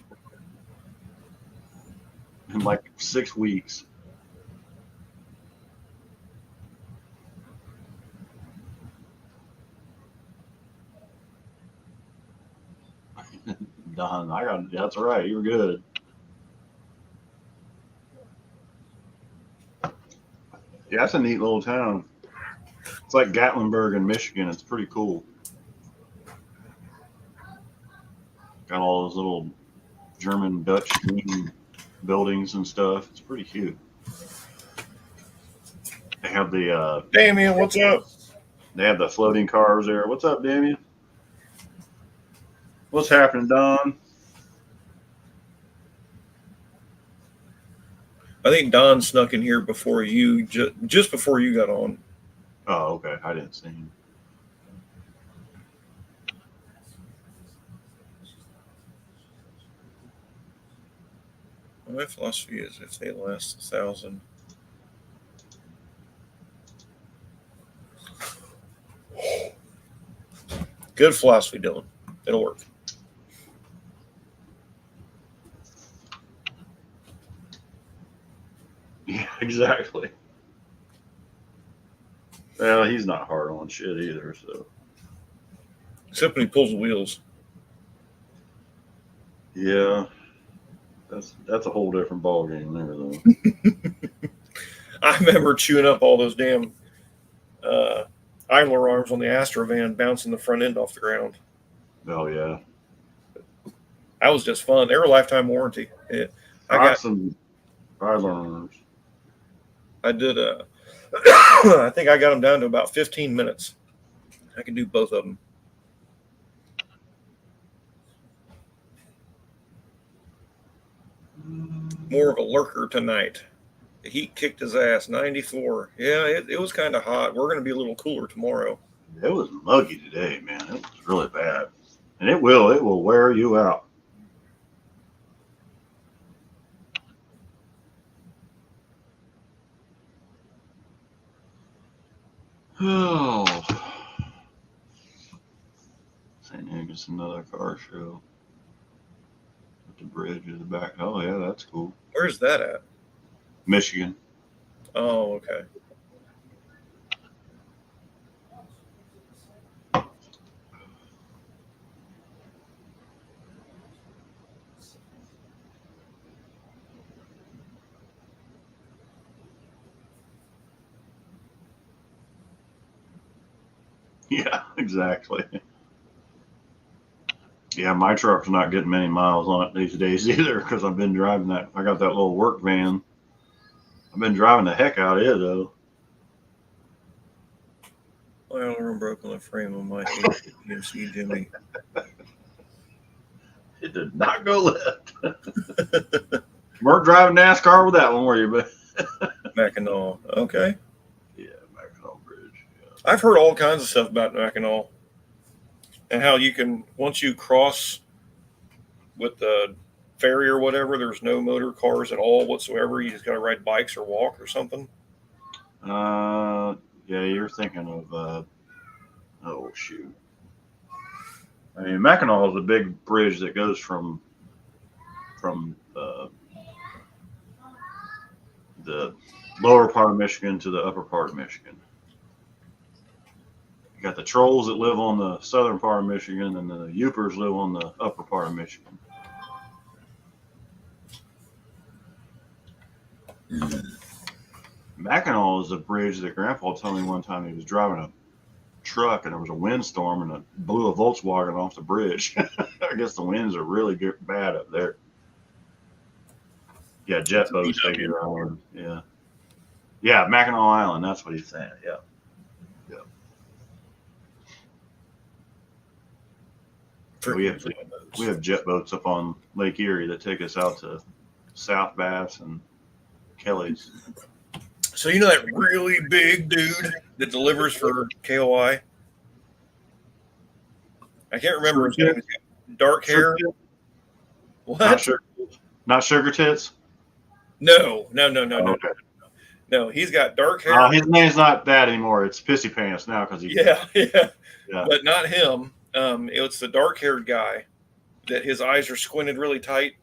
In like 6 weeks. Don, that's all right. You're good. Yeah, that's a neat little town. It's like Gatlinburg in Michigan. It's pretty cool. Got all those little German Dutch green buildings and stuff. It's pretty cute. They have the Damien, what's up? they have the floating cars there. What's up, Damien? What's happening, Don? I think Don snuck in here before you, just before you got on. Oh, okay. I didn't see him. My philosophy is if they last 1,000. Good philosophy, Dylan. It'll work. Yeah, exactly. Well, he's not hard on shit either, so. Except when he pulls the wheels. Yeah. That's a whole different ballgame there, though. I remember chewing up all those damn idler arms on the Astra van, bouncing the front end off the ground. Oh, yeah. That was just fun. They were lifetime warranty. I got some learners. I did I think I got them down to about 15 minutes. I can do both of them. More of a lurker tonight. The heat kicked his ass. 94. Yeah, it was kind of hot. We're going to be a little cooler tomorrow. It was muggy today, man. It was really bad. And it will wear you out. Oh. St. Angus, another car show. At the bridge in the back. Oh, yeah, that's cool. Where's that at? Michigan. Oh, okay. Yeah, exactly. Yeah, my truck's not getting many miles on it these days either because I've been driving that. I got that little work van. I've been driving the heck out of it, though. Oil arm broke on the frame of my GMC Jimmy. It did not go left. Weren't driving NASCAR with that one, were you? But Mackinac. Okay. yeah, Mackinac Bridge. Yeah. I've heard all kinds of stuff about Mackinac and how you can, once you cross with the ferry or whatever, there's no motor cars at all whatsoever. You just got to ride bikes or walk or something. Yeah, you're thinking of, oh, shoot. I mean, Mackinac is a big bridge that goes from the lower part of Michigan to the upper part of Michigan. You got the trolls that live on the southern part of Michigan, and the Yoopers live on the upper part of Michigan. Mackinac is a bridge that Grandpa told me one time he was driving a truck and there was a windstorm and it blew a Volkswagen off the bridge. I guess the winds are really bad up there. Yeah, jet boats take you around. Yeah. Yeah, Mackinac Island. That's what he's saying. Yeah. Yeah. We have jet boats up on Lake Erie that take us out to South Bass and Kelly's. So you know that really big dude that delivers for KOI? I can't remember his name. Dark hair. What? Not Sugar Tits? No. Okay. No, he's got dark hair. His name's not that anymore. It's Pissy Pants now because he's Yeah. Yeah. But not him. It's the dark-haired guy that his eyes are squinted really tight,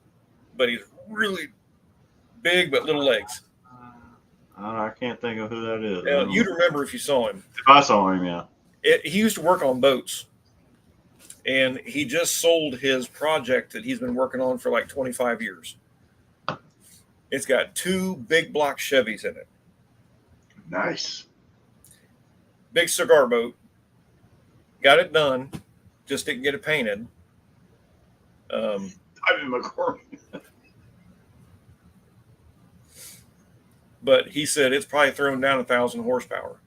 but he's really big but little legs. I can't think of who that is. Now, you'd remember if you saw him. If I saw him, yeah. He used to work on boats, and he just sold his project that he's been working on for like 25 years. It's got 2 big block Chevys in it. Nice. Big cigar boat. Got it done. Just didn't get it painted. I'm in McCormick. But he said it's probably thrown down 1,000 horsepower.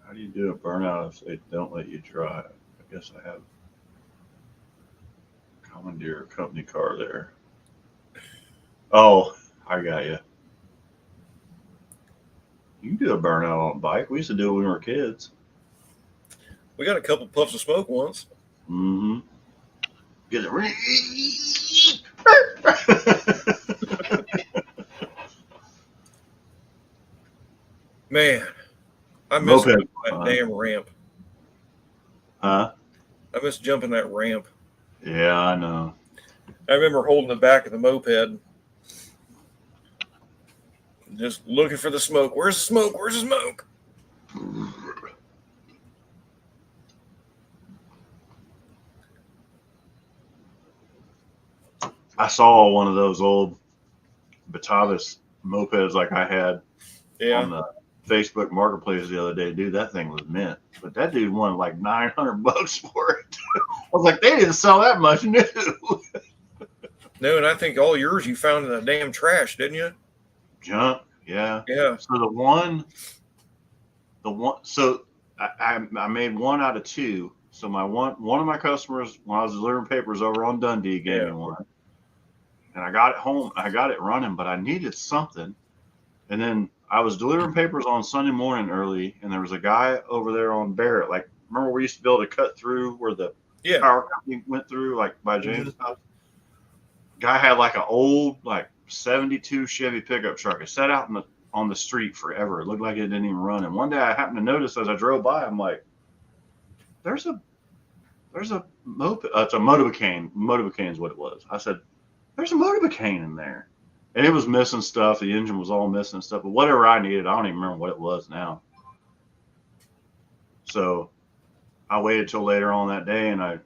How do you do a burnout if they don't let you drive? I guess I have commandeer a company car there. Oh, I got you. You can do a burnout on a bike. We used to do it when we were kids. We got a couple puffs of smoke once. Mm-hmm. Get it. Man, I miss Moped. that damn ramp. Huh? I miss jumping that ramp. Yeah, I know. I remember holding the back of the moped, just looking for the smoke. Where's the smoke? Where's the smoke? I saw one of those old Batavis mopeds like I had on the Facebook Marketplace the other day. Dude, that thing was mint. But that dude wanted like $900 for it. I was like, they didn't sell that much new. No, and I think all yours you found in the damn trash, didn't you? Junk, yeah. Yeah. So the one. So I made 1 out of 2. So my one of my customers, when I was delivering papers over on Dundee, gave me one, and I got it home. I got it running, but I needed something, and then I was delivering papers on Sunday morning early, and there was a guy over there on Barrett. Like, remember we used to be able to cut through where the power company went through, like by James' house. Guy had like an old, like 72 Chevy pickup truck. It sat out on the street forever. It looked like it didn't even run. And one day I happened to notice as I drove by, I'm like, there's a moped. It's a motorbicane. Motorbicane is what it was. I said, there's a motorbicane in there. And it was missing stuff. The engine was all missing stuff. But whatever I needed, I don't even remember what it was now. So I waited till later on that day, and I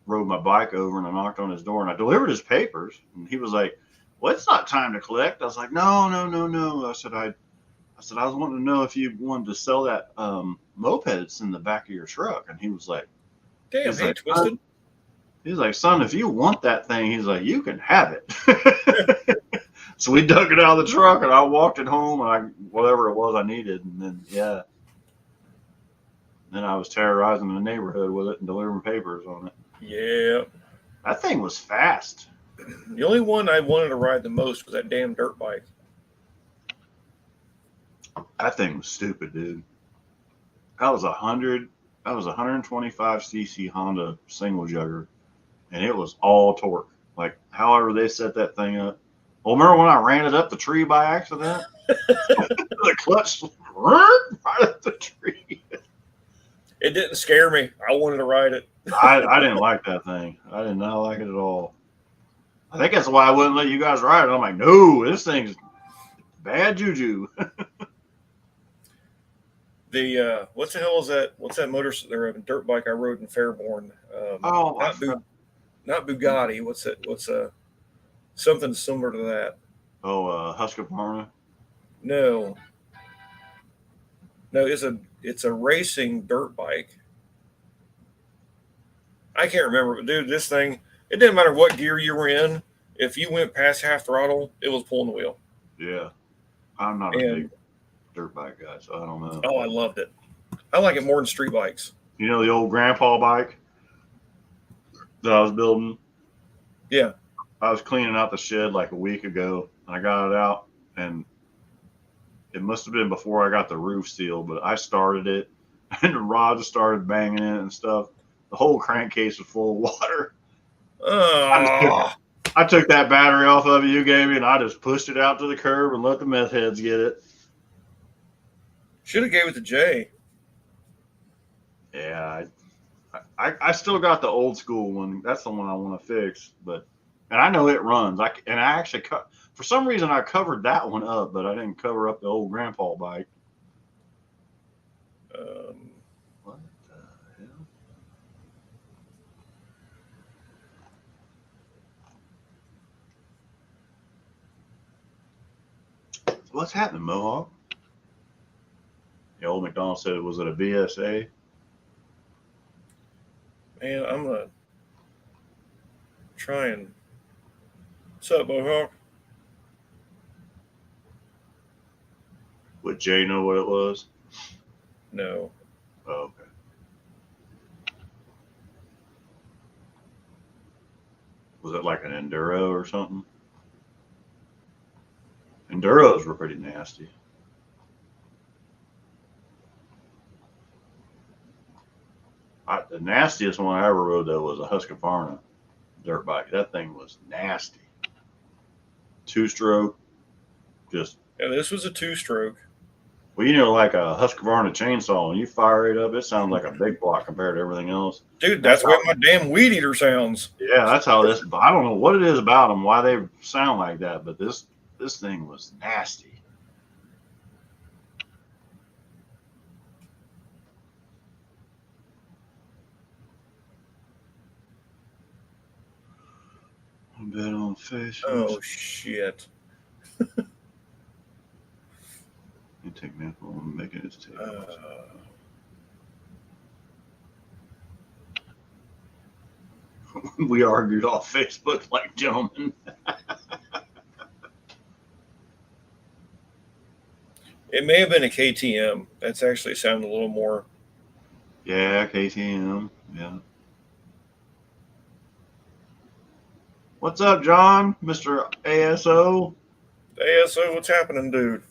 rode my bike over and I knocked on his door and I delivered his papers. And he was like, well, it's not time to collect. I was like, no. I said, I was wanting to know if you wanted to sell that moped that's in the back of your truck. And he was like, damn, hey, twisted. He's like, son, if you want that thing, he's like, you can have it. So we dug it out of the truck and I walked it home and whatever it was I needed. And then, then I was terrorizing the neighborhood with it and delivering papers on it. Yeah. That thing was fast. The only one I wanted to ride the most was that damn dirt bike. That thing was stupid, dude. That was 125 cc Honda single jugger, and it was all torque. Like, however they set that thing up. Well, remember when I ran it up the tree by accident? The clutch right up the tree. It didn't scare me. I wanted to ride it. I didn't like that thing. I did not like it at all. I think that's why I wouldn't let you guys ride it. I'm like, no, this thing's bad juju. The what the hell is that? What's that motor? There, a dirt bike I rode in Fairborn. Not Bugatti. What's it? What's something similar to that? Oh, Husqvarna. No, it's a racing dirt bike. I can't remember, but dude, this thing, it didn't matter what gear you were in. If you went past half throttle, it was pulling the wheel. Yeah. I'm not a big dirt bike guy, so I don't know. Oh, I loved it. I like it more than street bikes. You know the old grandpa bike that I was building? Yeah. I was cleaning out the shed like a week ago. I got it out, and it must have been before I got the roof sealed, but I started it, and the rods started banging in it and stuff. The whole crankcase was full of water. I took that battery off of it you gave me, and I just pushed it out to the curb and let the meth heads get it. Should have gave it to Jay. Yeah, I still got the old school one. That's the one I want to fix, and I know it runs. I actually for some reason I covered that one up, but I didn't cover up the old grandpa bike. What the hell? What's happening, Mohawk? The old McDonald said, was it a VSA? Man, I'm gonna try and. What's up, Mohawk? Would Jay know what it was? No. Oh, okay. Was it like an Enduro or something? Enduros were pretty nasty. The nastiest one I ever rode though was a Husqvarna dirt bike. That thing was nasty. 2-stroke, just Yeah, this was a 2-stroke. well, you know, like a Husqvarna chainsaw. When you fire it up, it sounds like a big block compared to everything else. Dude, that's what my damn weed eater sounds. Yeah, that's how this. I don't know what it is about them, why they sound like that, but this thing was nasty. I bet on Facebook. Oh shit. You take me on making it take. We argued off Facebook like gentlemen. It may have been a KTM. That's actually sounded a little more. Yeah, KTM. Yeah. What's up, John? Mr. ASO? ASO, what's happening, dude?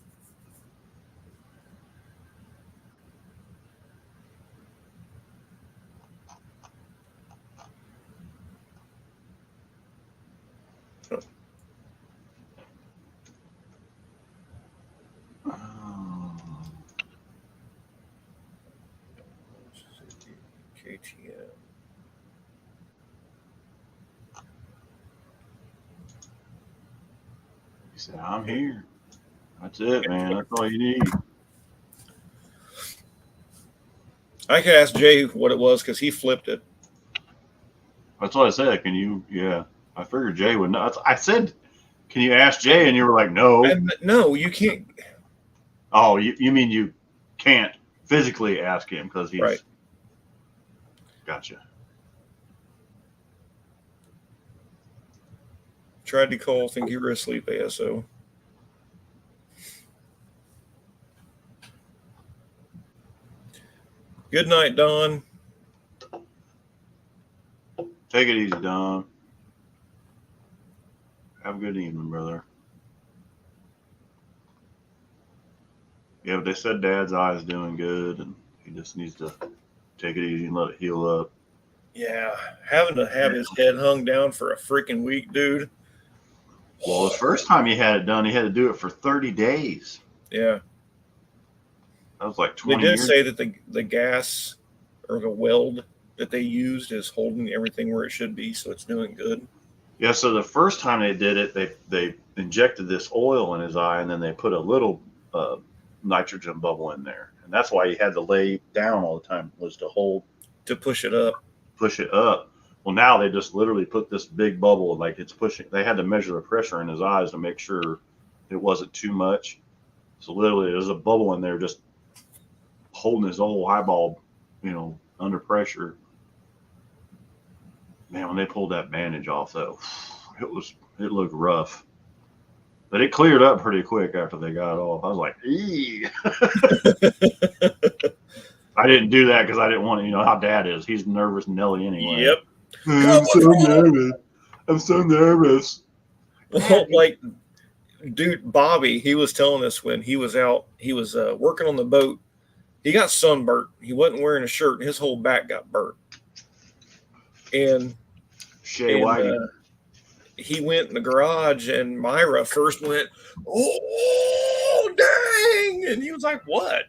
KTM. He said, I'm here. That's it, man. That's all you need. I could ask Jay what it was because he flipped it. That's what I said. Can you? Yeah. I figured Jay would know. I said, can you ask Jay? And you were like, no. No, you can't. Oh, you mean you can't physically ask him because he's. Right. Gotcha. Tried to call, think you were asleep, ASO. Good night, Don. Take it easy, Don. Have a good evening, brother. Yeah, but they said Dad's eye is doing good, and he just needs to take it easy and let it heal up. Yeah, having to have his head hung down for a freaking week, dude. Well, the first time he had it done, he had to do it for 30 days. Yeah. That was like They 20 did years. say that the gas or the weld that they used is holding everything where it should be, so it's doing good. Yeah, so the first time they did it, they injected this oil in his eye, and then they put a little nitrogen bubble in there. And that's why he had to lay down all the time, was to push it up. Push it up. Well, now they just literally put this big bubble, like it's pushing. They had to measure the pressure in his eyes to make sure it wasn't too much. So literally, there's a bubble in there just holding his whole eyeball, under pressure. Man, when they pulled that bandage off, though, it looked rough. But it cleared up pretty quick after they got it off. I was like, eee. I didn't do that because I didn't want to, how Dad is. He's nervous Nelly anyway. Yep. I'm so nervous. Well, like, dude, Bobby, he was telling us when he was out, he was working on the boat. He got sunburnt. He wasn't wearing a shirt. And his whole back got burnt. And he went in the garage, and Myra first went, "Oh, dang!" And he was like, "What?"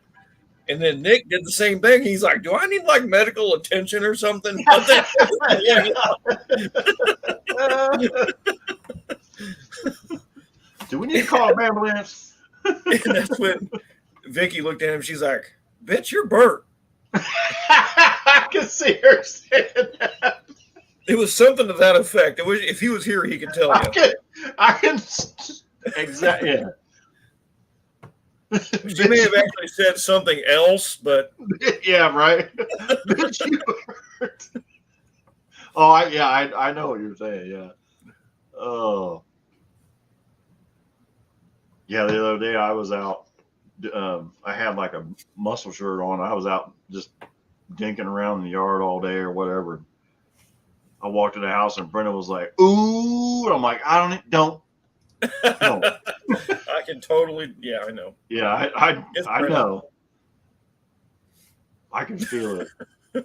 And then Nick did the same thing. He's like, "Do I need like medical attention or something?" Do we need to call an ambulance? And that's when Vicky looked at him. She's like, "Bitch, you're burnt." I can see her saying that. It was something to that effect. It was, if he was here, he could tell you. I can exactly. Yeah. She may have actually said something else, but Yeah, right. Bitch, you hurt. Oh, I know what you're saying. Yeah. Oh, yeah. The other day I was out. I had like a muscle shirt on. I was out just dinking around in the yard all day or whatever. I walked to the house and Brenda was like, "Ooh," and I'm like, "Don't." I can totally, yeah, I know. Yeah, It's I Brenda. know. I can feel it.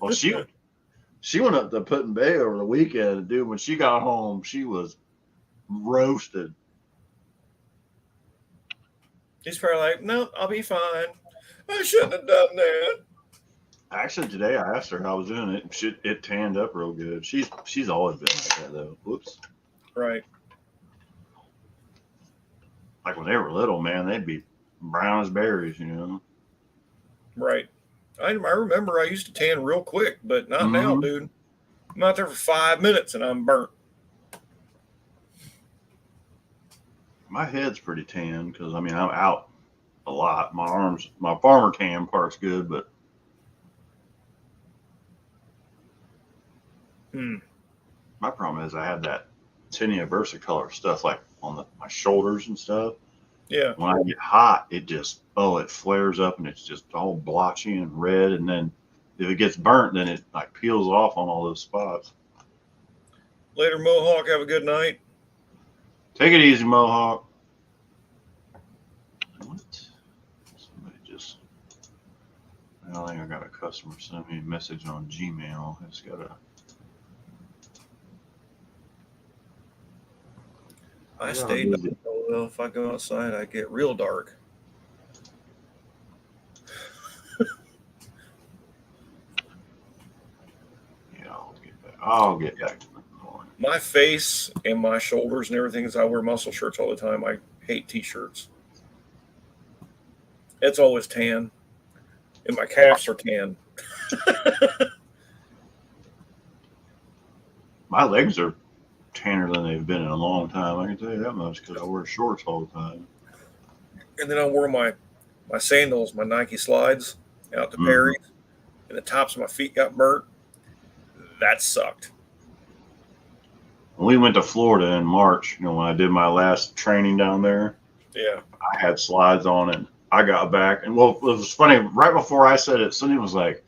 Well, she went up to Put in Bay over the weekend, and dude, when she got home, she was roasted. She's probably like, no, I'll be fine. I shouldn't have done that. Actually, today I asked her how I was doing it. It tanned up real good. She's always been like that though. Whoops. Right. Like when they were little, man, they'd be brown as berries, Right. I remember I used to tan real quick, but not now, Mhm. dude. I'm out there for 5 minutes and I'm burnt. My head's pretty tan because I'm out a lot. My arms, my farmer tan part's good, but my problem is I had that tinea versicolor stuff like on my shoulders and stuff. Yeah. When I get hot, it flares up and it's just all blotchy and red. And then if it gets burnt, then it like peels off on all those spots. Later, Mohawk. Have a good night. Take it easy, Mohawk. What? Somebody just. I think I got a customer send me a message on Gmail. I just gotta. I stayed dark. Well, if I go outside, I get real dark. Yeah, I'll get back to the morning. My face and my shoulders and everything is I wear muscle shirts all the time. I hate t-shirts. It's always tan. And my calves are tan. My legs are tanner than they've been in a long time. I can tell you that much because I wear shorts all the time. And then I wear my sandals, my Nike slides out to Perry's, and the tops of my feet got burnt. That sucked. When we went to Florida in March, when I did my last training down there, Yeah. I had slides on and I got back. And well, it was funny. Right before I said it, Cindy was like,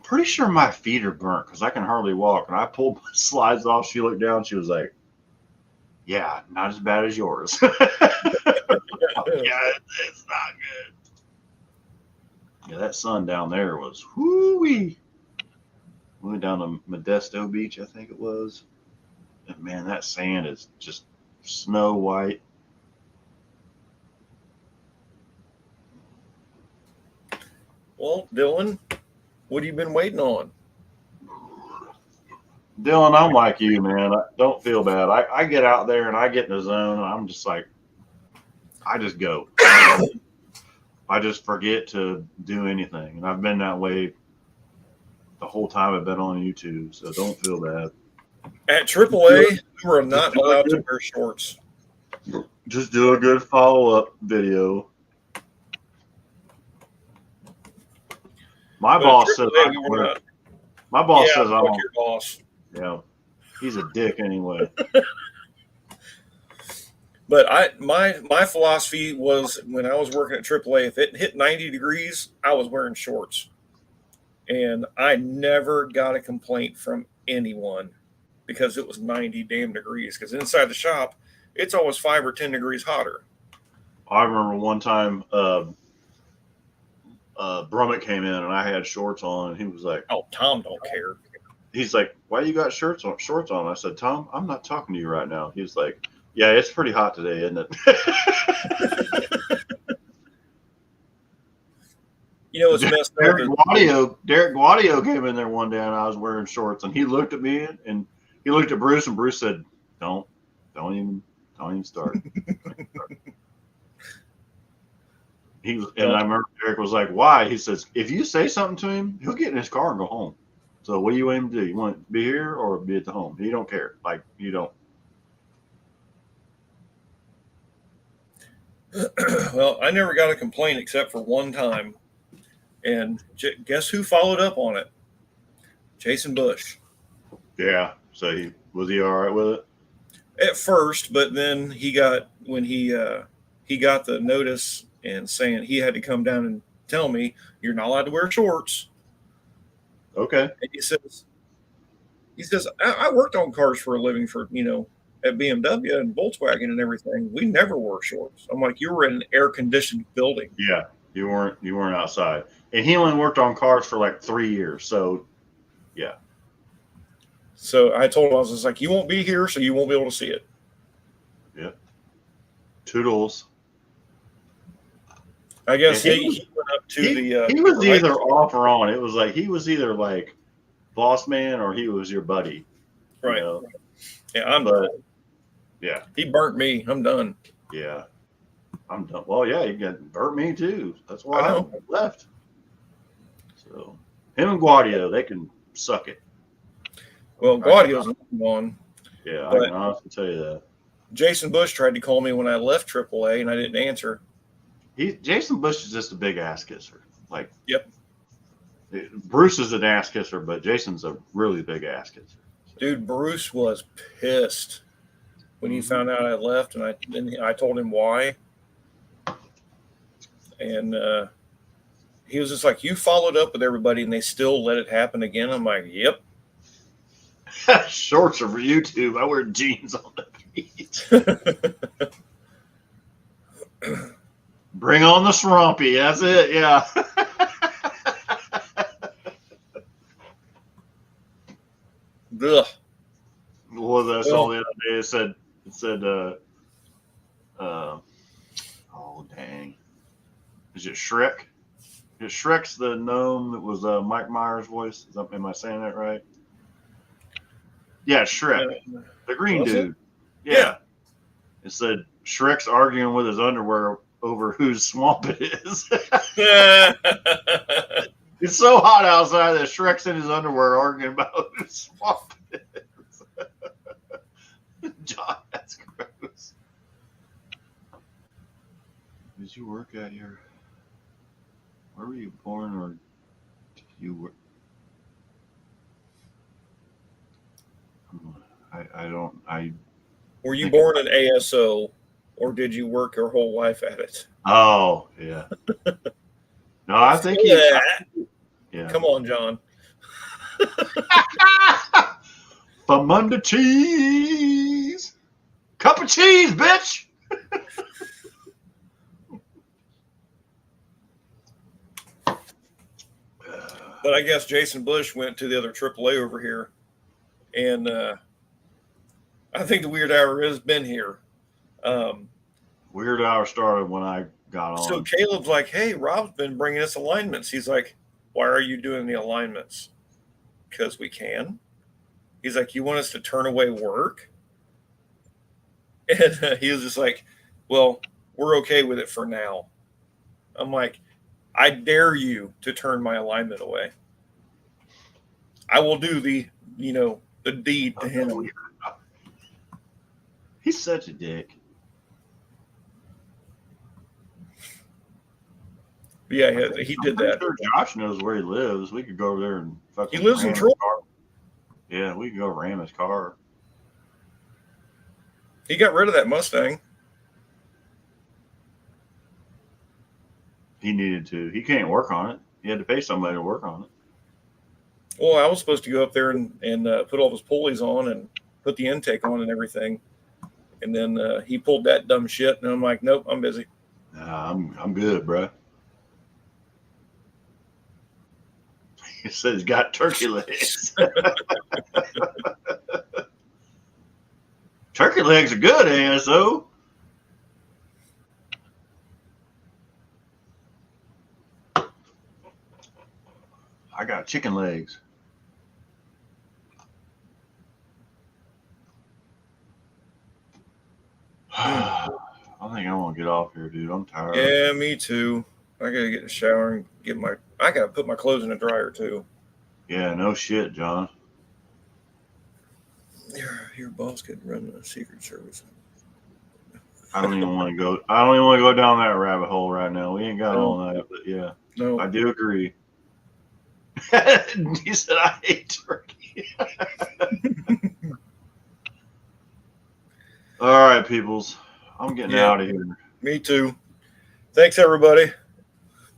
pretty sure my feet are burnt because I can hardly walk. And I pulled my slides off. She looked down. She was like, yeah, not as bad as yours. Yeah, it's not good. Yeah, that sun down there was whoo-wee. We went down to Modesto Beach, I think it was. And man, that sand is just snow white. Well, Dylan, what have you been waiting on? Dylan, I'm like you, man. Don't feel bad. I get out there and I get in the zone and I'm just like, I just go. I just forget to do anything. And I've been that way the whole time I've been on YouTube. So don't feel bad. At AAA, we were not allowed to wear shorts. Just do a good follow-up video. My boss says my boss says I don't. Your boss. Yeah, he's a dick anyway. But my philosophy was when I was working at AAA, if it hit 90 degrees, I was wearing shorts. And I never got a complaint from anyone because it was 90 damn degrees. Because inside the shop, it's always 5 or 10 degrees hotter. I remember one time Brummett came in and I had shorts on and he was like, oh, Tom don't care. He's like, why you got shorts on? I said, Tom, I'm not talking to you right now. He's like, yeah, it's pretty hot today, isn't it? You know, it's messed up. Derek Guadio came in there one day and I was wearing shorts and he looked at me and he looked at Bruce and Bruce said, don't even start. And I remember Derek was like, why? He says, if you say something to him, he'll get in his car and go home. So what do you want him to do? You want to be here or be at the home? He don't care. Like, you don't. Well, I never got a complaint except for one time. And guess who followed up on it? Jason Bush. Yeah. So was he all right with it? At first, but then when he got the notice and saying he had to come down and tell me you're not allowed to wear shorts. Okay. And he says I worked on cars for a living for at BMW and Volkswagen and everything. We never wore shorts. I'm like, you were in an air conditioned building. Yeah. You weren't outside, and he only worked on cars for like 3 years. So yeah. So I told him, I was just like, you won't be here, so you won't be able to see it. Yep. Toodles. I guess Yeah, he went up to he was either off or on. It was like he was either like boss man or he was your buddy. Right. You know? Yeah, I'm done. Yeah. He burnt me. I'm done. Yeah. I'm done. Well, yeah, he burnt me too. That's why I left. So him and Guadio, they can suck it. Well, Guadio's gone. Yeah, I can honestly tell you that. Jason Bush tried to call me when I left AAA, and I didn't answer. Jason Bush is just a big ass kisser. Like, yep. Bruce is an ass kisser, but Jason's a really big ass kisser. Dude, Bruce was pissed when he found out I left, and I told him why. And he was just like, you followed up with everybody, and they still let it happen again. I'm like, yep. Shorts are for YouTube. I wear jeans on the beach. Bring on the swampy. That's it. Yeah. Ugh. What was I saw the other day? It said, oh dang. Is it Shrek? Is Shrek's the gnome that was Mike Myers' voice? Am I saying that right? Yeah, Shrek. The green dude. Yeah. It said Shrek's arguing with his underwear over whose swamp it is. It's so hot outside that Shrek's in his underwear arguing about whose swamp it is. John, that's gross. Did you work at your... Where were you born, or did you work? Were you born an ASO, or did you work your whole life at it? Oh, yeah. No, I think yeah. Come on, John. Famunda cheese. Cup of cheese, bitch. But I guess Jason Bush went to the other AAA over here, and I think the weird hour has been here. Weird hour started when I got on. So Caleb's like, hey, Rob's been bringing us alignments. He's like, why are you doing the alignments? Because we can. He's like, you want us to turn away work? And he was just like, well, we're okay with it for now. I'm like, I dare you to turn my alignment away. I will do the deed to him. He's such a dick. Yeah, he did that. Sure Josh knows where he lives. We could go over there and fucking. He lives in Troy. Yeah, we could go ram his car. He got rid of that Mustang. He needed to. He can't work on it. He had to pay somebody to work on it. Well, I was supposed to go up there and put all those pulleys on and put the intake on and everything. And then he pulled that dumb shit, and I'm like, nope, I'm busy. Nah, I'm good, bro. He said he's got turkey legs. Turkey legs are good, ASO. I got chicken legs. I think I want to get off here, dude. I'm tired. Yeah, me too. I gotta get in the shower and I gotta put my clothes in the dryer too. Yeah, no shit, John. Your boss could run a Secret Service. I don't even want to go. I don't even want to go down that rabbit hole right now. We ain't got all night, but yeah, No. I do agree. He said, "I hate turkey." All right, peoples. I'm getting Yeah. out of here. Me too. Thanks, everybody.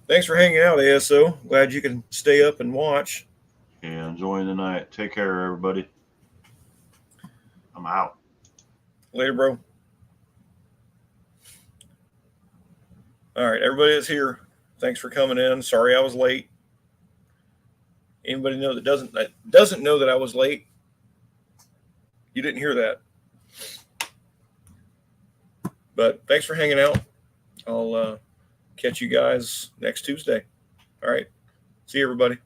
Thanks for hanging out, ASO. Glad you can stay up and watch. Yeah, enjoying the night. Take care, everybody. I'm out. Later, bro. All right, everybody that's here, thanks for coming in. Sorry I was late. Anybody know that doesn't know that I was late? You didn't hear that. But thanks for hanging out. I'll catch you guys next Tuesday. All right. See you, everybody.